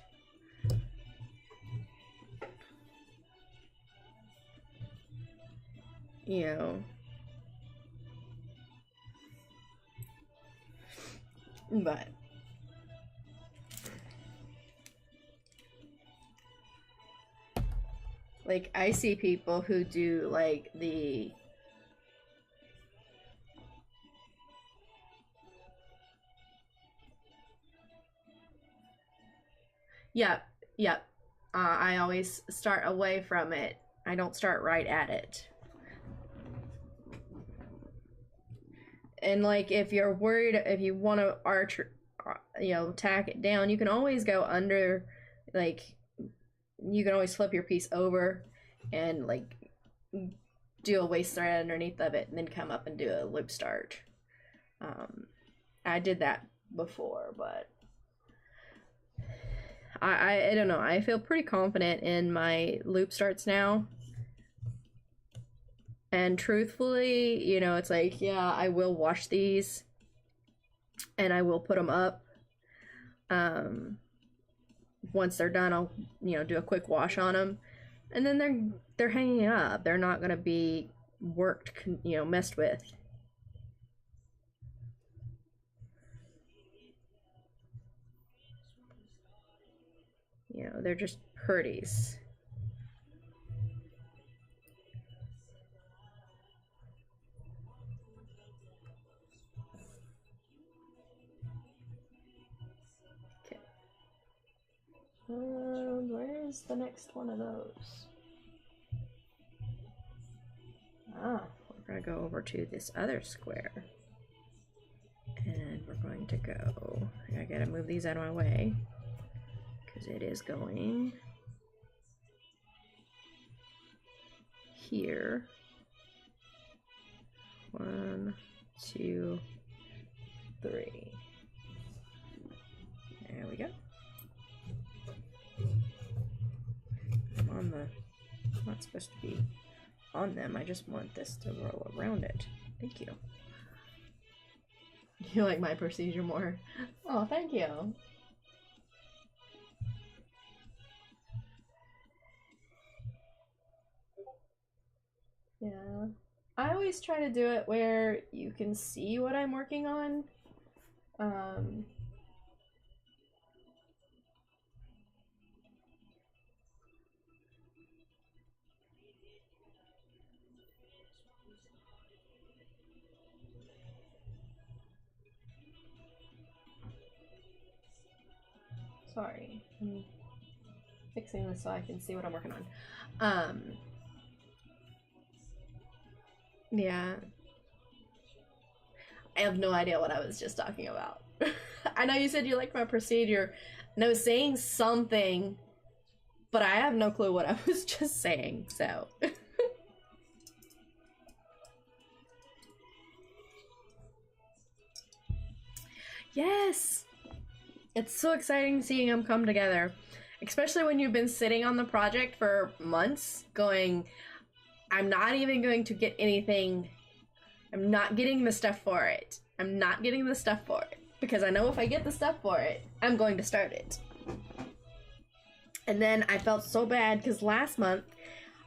But like I see people who do like the Yep. I always start away from it. I don't start right at it. And like if you're worried, if you want to arch, tack it down, you can always go under, like you can always flip your piece over and like do a waist thread underneath of it and then come up and do a loop start. I did that before, but I don't know. I feel pretty confident in my loop starts now. And truthfully, it's like, yeah, I will wash these and I will put them up. Once they're done, I'll, do a quick wash on them. And then they're hanging up. They're not going to be worked, messed with. They're just pretties. Okay. Where's the next one of those? We're gonna go over to this other square. And we're going to go, I gotta move these out of my way because it is going here. 1, 2, 3. There we go. I'm on the, I'm not supposed to be on them. I just want this to roll around it. Thank you. You like my procedure more? Oh, thank you. Yeah. I always try to do it where you can see what I'm working on. Sorry. I'm fixing this so I can see what I'm working on. Yeah. I have no idea what I was just talking about. I know you said you liked my procedure, and I was saying something, but I have no clue what I was just saying, so. Yes! It's so exciting seeing them come together. Especially when you've been sitting on the project for months going, I'm not even going to get anything. I'm not getting the stuff for it. I'm not getting the stuff for it. Because I know if I get the stuff for it, I'm going to start it. And then I felt so bad because last month,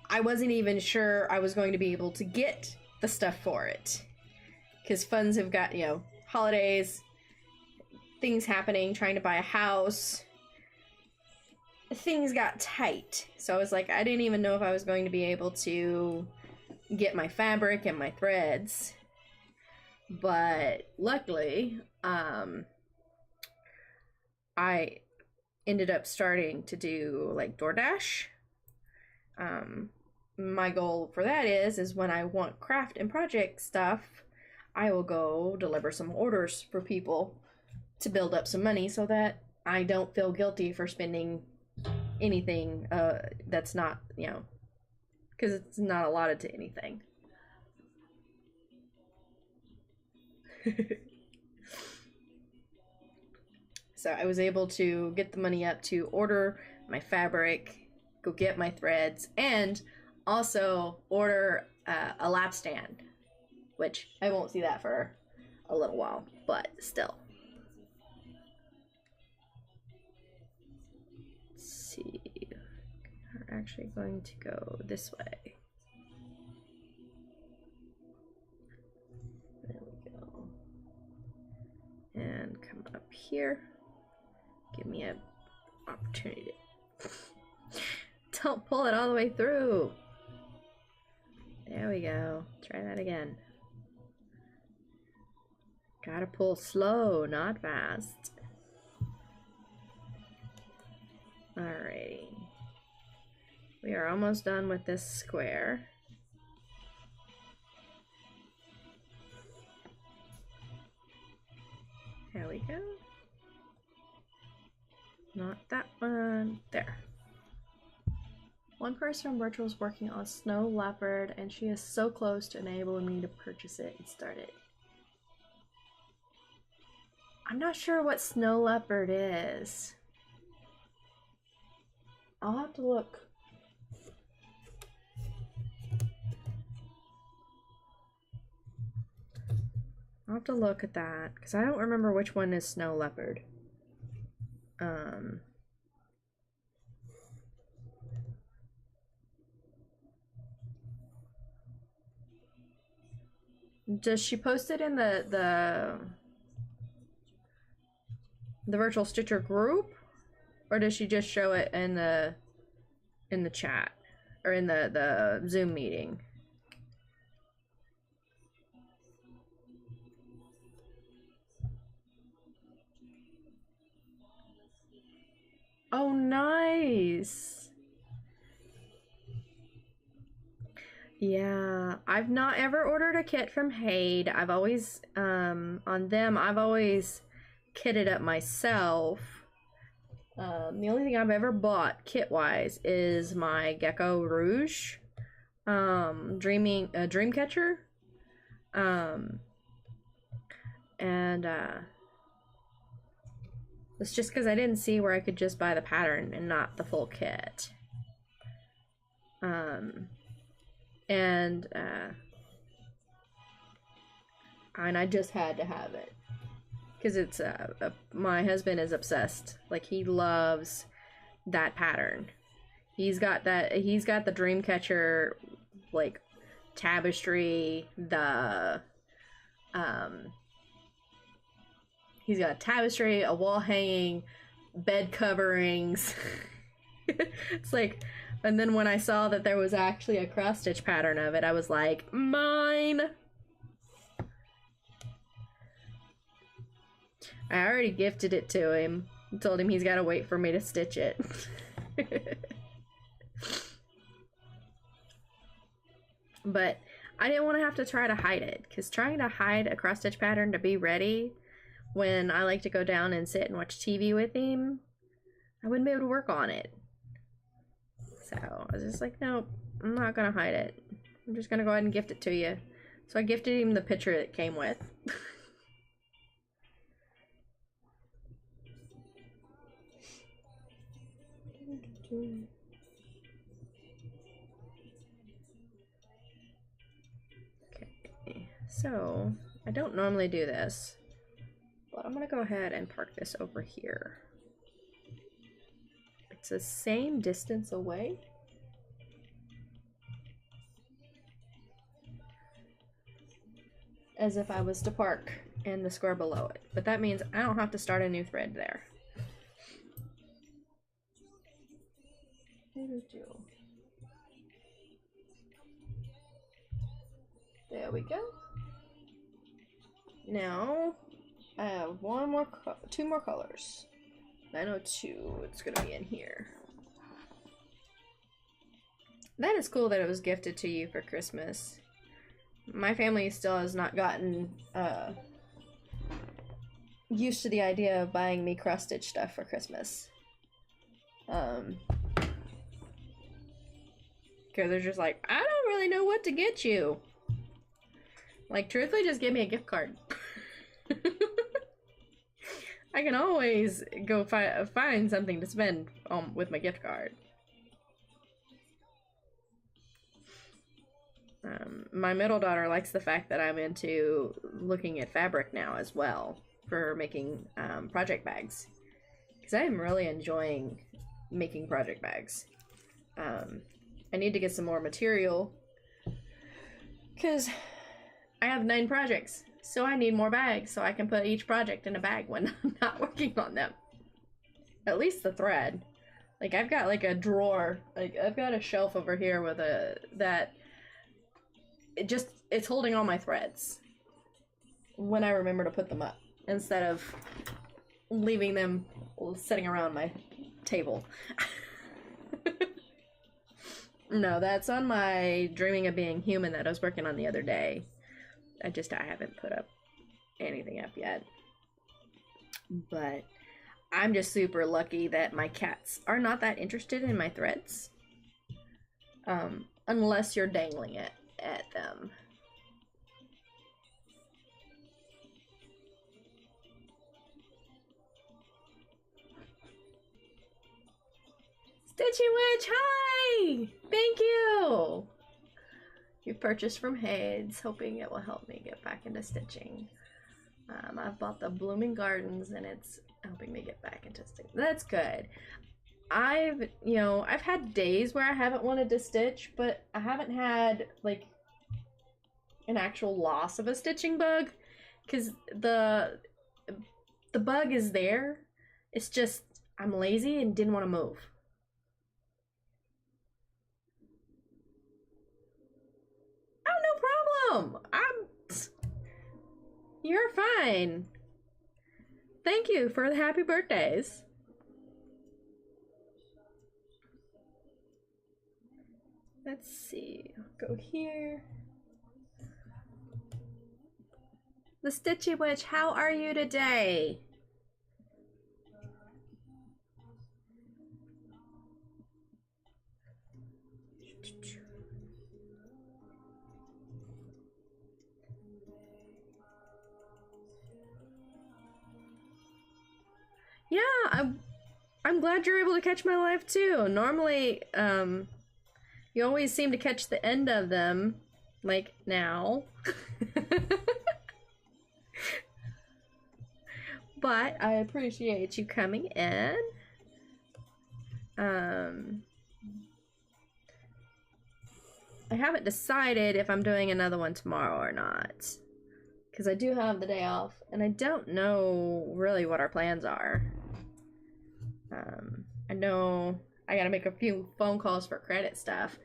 I wasn't even sure I was going to be able to get the stuff for it. Because funds have got, you know, holidays, things happening, trying to buy a house. Things got tight. So I was like, I didn't even know if I was going to be able to get my fabric and my threads. But luckily, I ended up starting to do like DoorDash. My goal for that is when I want craft and project stuff, I will go deliver some orders for people to build up some money so that I don't feel guilty for spending anything that's not, you know, because it's not allotted to anything. So I was able to get the money up to order my fabric, go get my threads, and also order a lap stand, which I won't see that for a little while, but still. Let's see. We're actually going to go this way. There we go. And come up here. Give me an opportunity to... Don't pull it all the way through. There we go. Try that again. Gotta pull slow, not fast. Alrighty. We are almost done with this square. There we go. Not that one. There. One person from Virtual is working on Snow Leopard, and she is so close to enabling me to purchase it and start it. I'm not sure what Snow Leopard is. I'll have to look. I'll have to look at that, because I don't remember which one is Snow Leopard. Does she post it in the Virtual Stitcher group, or does she just show it in the chat or in the Zoom meeting? Oh, nice. Yeah, I've not ever ordered a kit from Haid. I've always, on them, I've always kitted up myself. The only thing I've ever bought kit-wise is my Gecko Rouge, Dreamcatcher. Um, and it's just because I didn't see where I could just buy the pattern and not the full kit. And I just had to have it because it's my husband is obsessed. Like, he loves that pattern. He's got the Dreamcatcher, like, tapestry, he's got a tapestry, a wall hanging, bed coverings. It's like, and then when I saw that there was actually a cross stitch pattern of it, I was like, mine. I already gifted it to him. I told him he's got to wait for me to stitch it. But I didn't want to have to try to hide it, because trying to hide a cross stitch pattern to be ready when I like to go down and sit and watch TV with him, I wouldn't be able to work on it. So I was just like, nope, I'm not gonna hide it. I'm just gonna go ahead and gift it to you. So I gifted him the picture it came with. Okay, so I don't normally do this, but I'm gonna go ahead and park this over here. It's the same distance away. As if I was to park in the square below it. But that means I don't have to start a new thread there. There we go. Now I have two more colors. 902, it's gonna be in here. That is cool that it was gifted to you for Christmas. My family still has not gotten used to the idea of buying me cross-stitch stuff for Christmas. Because they're just like, I don't really know what to get you. Like, truthfully, just give me a gift card. I can always go find something to spend with my gift card. My middle daughter likes the fact that I'm into looking at fabric now as well for making project bags. Because I am really enjoying making project bags. I need to get some more material because I have 9 projects. So I need more bags so I can put each project in a bag when I'm not working on them. At least the thread. Like, I've got like a drawer, like I've got a shelf over here with it's holding all my threads when I remember to put them up instead of leaving them sitting around my table. No, that's on my Dreaming of Being Human that I was working on the other day. I haven't put up anything up yet. But I'm just super lucky that my cats are not that interested in my threads. Unless you're dangling it at them. Stitchy Witch, hi! Thank you! You purchased from Hades, hoping it will help me get back into stitching. I've bought the Blooming Gardens and it's helping me get back into stitching. That's good. I've had days where I haven't wanted to stitch, but I haven't had like an actual loss of a stitching bug, because the bug is there. It's just I'm lazy and didn't want to move. Oh, no problem. You're fine. Thank you for the happy birthdays. Let's see. I'll go here. The Stitchy Witch, how are you today? I'm glad you're able to catch my live too. Normally, you always seem to catch the end of them, like now. But I appreciate you coming in. I haven't decided if I'm doing another one tomorrow or not, because I do have the day off, and I don't know really what our plans are. I know I gotta make a few phone calls for credit stuff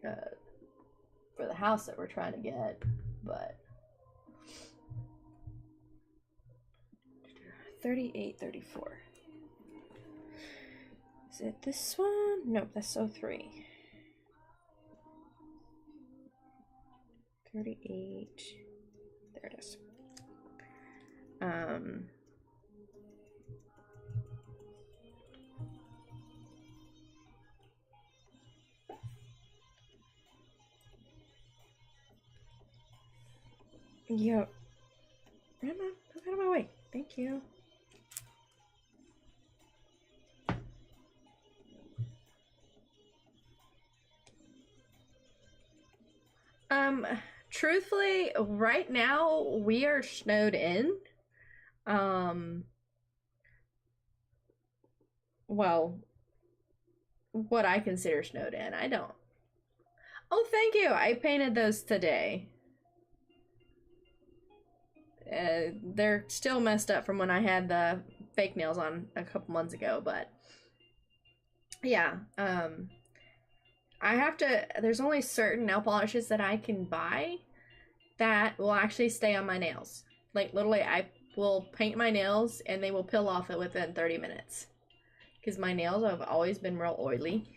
for the house that we're trying to get, but 3834. Is it this one? Nope, that's 03. 38. There it is. Yo. Grandma, move out of my way. Thank you. Truthfully, right now we are snowed in. Well, what I consider snowed in. I don't. Oh, thank you. I painted those today. They're still messed up from when I had the fake nails on a couple months ago, but yeah, I have to, there's only certain nail polishes that I can buy that will actually stay on my nails. Like, literally, I will paint my nails and they will peel off it within 30 minutes. Because my nails have always been real oily.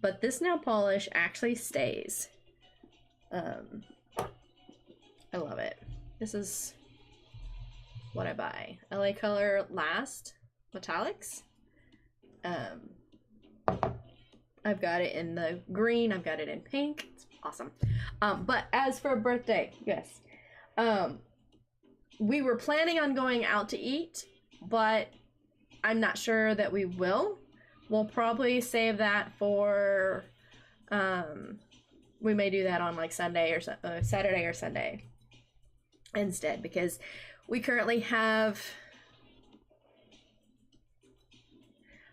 But this nail polish actually stays. I love it. This is what I buy. LA Color Last Metallics. I've got it in the green. I've got it in pink. It's awesome. But as for a birthday, yes. We were planning on going out to eat, but I'm not sure that we will. We'll probably save that for, we may do that on like Sunday or Saturday or Sunday instead, because we currently have,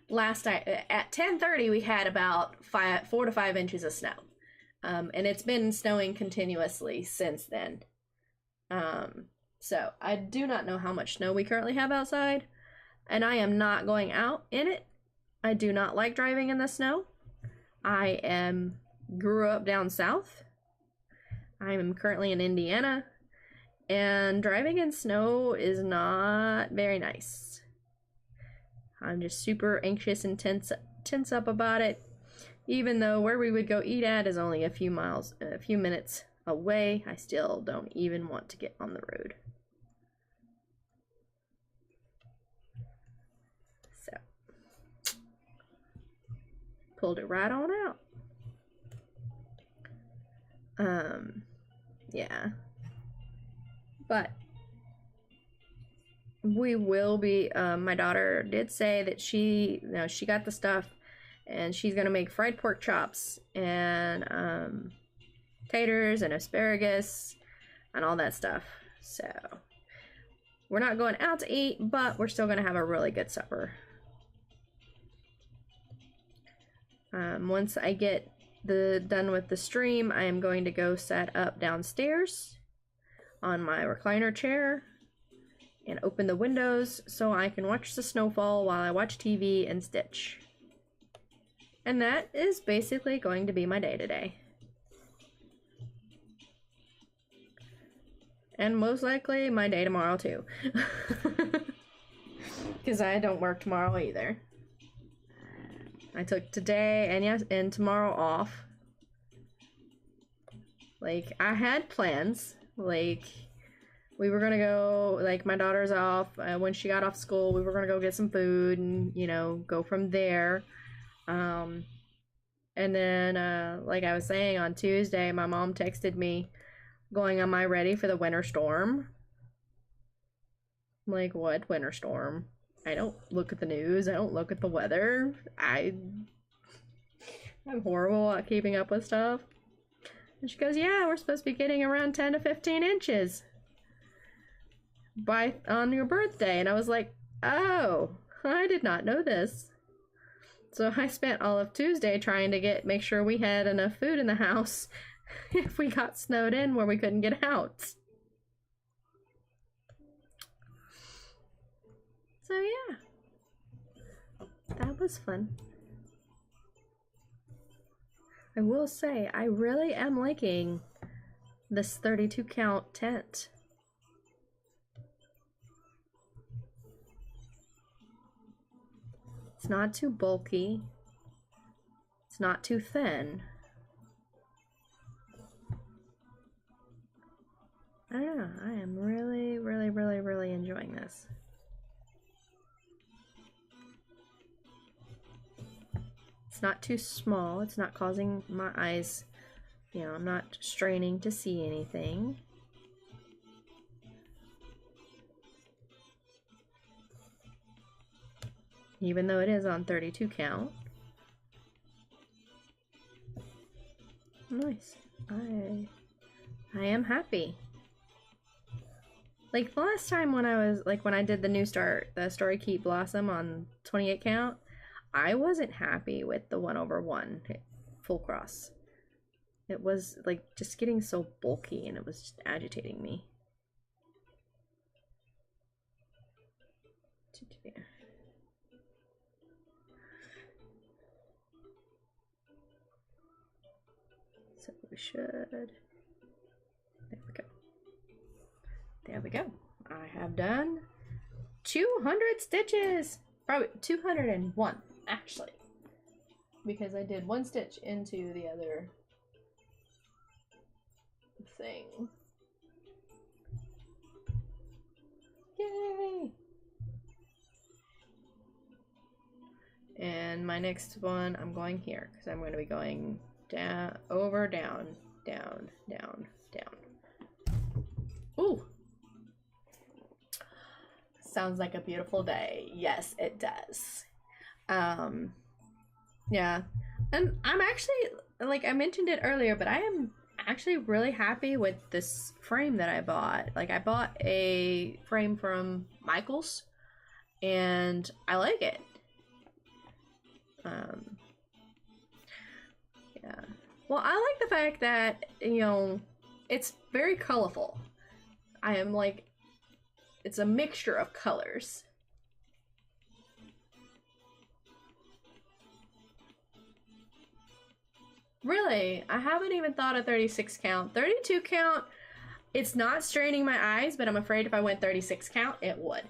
last night at 10:30 we had about 4 to 5 inches of snow, and it's been snowing continuously since then. So I do not know how much snow we currently have outside, and I am not going out in it. I do not like driving in the snow. I grew up down south. I am currently in Indiana, and driving in snow is not very nice. I'm just super anxious and tense up about it, even though where we would go eat at is only a few minutes away. I still don't even want to get on the road. So, pulled it right on out. Yeah. But we will be, my daughter did say that she got the stuff and she's gonna make fried pork chops and taters and asparagus and all that stuff. So we're not going out to eat, but we're still gonna have a really good supper. Once I get done with the stream, I am going to go set up downstairs on my recliner chair and open the windows so I can watch the snowfall while I watch TV and stitch. And that is basically going to be my day today. And most likely my day tomorrow too. Because I don't work tomorrow either. I took today and tomorrow off. Like, I had plans. Like, we were gonna go, like, my daughter's off. When she got off school, we were gonna go get some food and, you know, go from there. And then, like I was saying, on Tuesday, my mom texted me going, am I ready for the winter storm? I'm like, what winter storm? I don't look at the news. I don't look at the weather. I'm horrible at keeping up with stuff. And she goes, yeah, we're supposed to be getting around 10 to 15 inches on your birthday. And I was like, oh, I did not know this. So I spent all of Tuesday trying to make sure we had enough food in the house if we got snowed in where we couldn't get out. So yeah, that was fun. I will say, I really am liking this 32 count tent. It's not too bulky. It's not too thin. I don't know, I am really, really, really, really enjoying this. It's not too small. It's not causing my eyes, you know, I'm not straining to see anything. Even though it is on 32 count. Nice. I am happy. Like the last time when I did the Story Keep Blossom on 28 count, I wasn't happy with the 1/1 full cross. It was like just getting so bulky and it was just agitating me. So we should, there we go. There we go. I have done 200 stitches. Probably 201, actually. Because I did one stitch into the other thing. Yay! And my next one, I'm going here, because I'm going to be going down, over, down, down, down, down. Ooh! Sounds like a beautiful day. Yes, it does. Yeah. And I'm actually, like I mentioned it earlier, but I am actually really happy with this frame that I bought. Like I bought a frame from Michaels and I like it. Yeah. Well, I like the fact that, you know, it's very colorful. I am like, it's a mixture of colors. Really, I haven't even thought of 36 count. 32 count, it's not straining my eyes, but I'm afraid if I went 36 count, it would.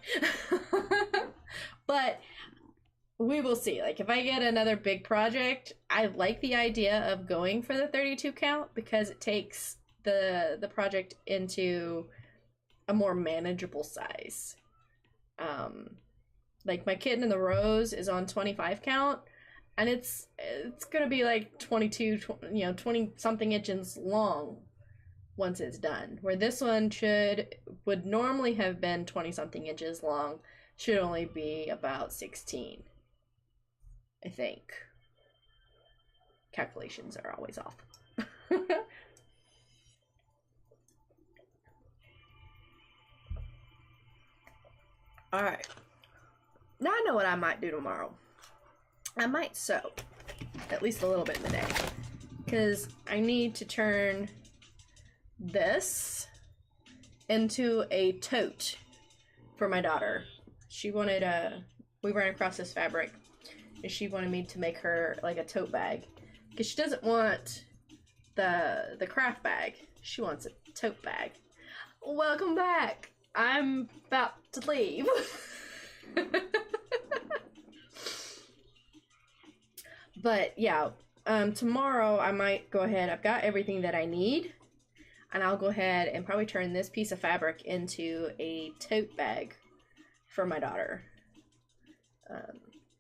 But we will see. Like, if I get another big project, I like the idea of going for the 32 count because it takes the project into a more manageable size. Like my Kitten in the Rose is on 25 count, and it's gonna be like 22, 20 something inches long once it's done. Where this one would normally have been 20 something inches long, should only be about 16. I think. Calculations are always off. Alright. Now I know what I might do tomorrow. I might sew. At least a little bit in the day. Because I need to turn this into a tote for my daughter. She wanted we ran across this fabric and she wanted me to make her like a tote bag. Because she doesn't want the craft bag. She wants a tote bag. Welcome back. I'm about to leave. But yeah, tomorrow I might go ahead. I've got everything that I need, and I'll go ahead and probably turn this piece of fabric into a tote bag for my daughter.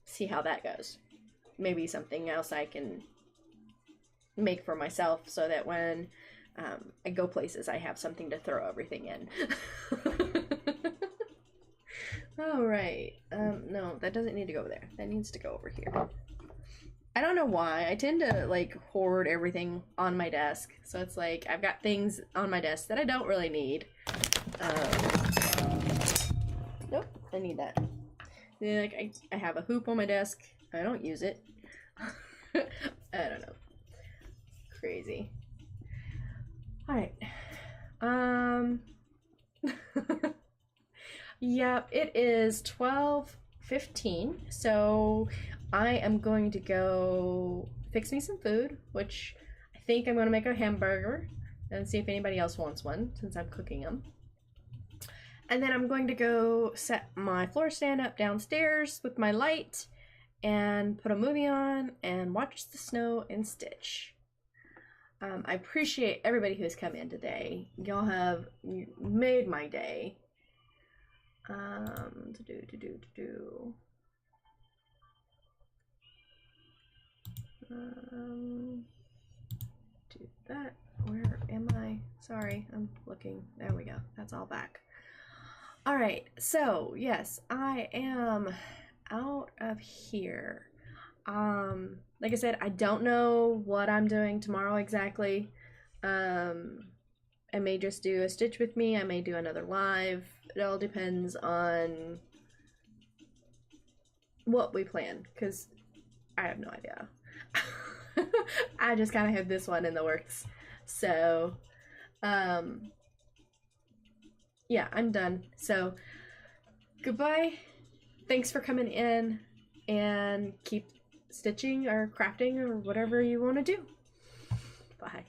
See how that goes. Maybe something else I can make for myself so that when I go places I have something to throw everything in. All right. No, that doesn't need to go there. That needs to go over here. I don't know why. I tend to like hoard everything on my desk. So it's like I've got things on my desk that I don't really need. Nope, I need that. Yeah, like I have a hoop on my desk. I don't use it. I don't know. Crazy. All right. Yep, it is 12:15. So I am going to go fix me some food, which I think I'm going to make a hamburger and see if anybody else wants one since I'm cooking them. And then I'm going to go set my floor stand up downstairs with my light and put a movie on and watch the snow and Stitch. I appreciate everybody who has come in today. Y'all have made my day. Do that. Where am I? Sorry, I'm looking. There we go. That's all back. All right. So yes, I am out of here. Like I said, I don't know what I'm doing tomorrow exactly. I may just do a Stitch with me. I may do another live. It all depends on what we plan, because I have no idea. I just kind of have this one in the works. So, yeah, I'm done. So, goodbye. Thanks for coming in, and keep stitching or crafting or whatever you want to do. Bye.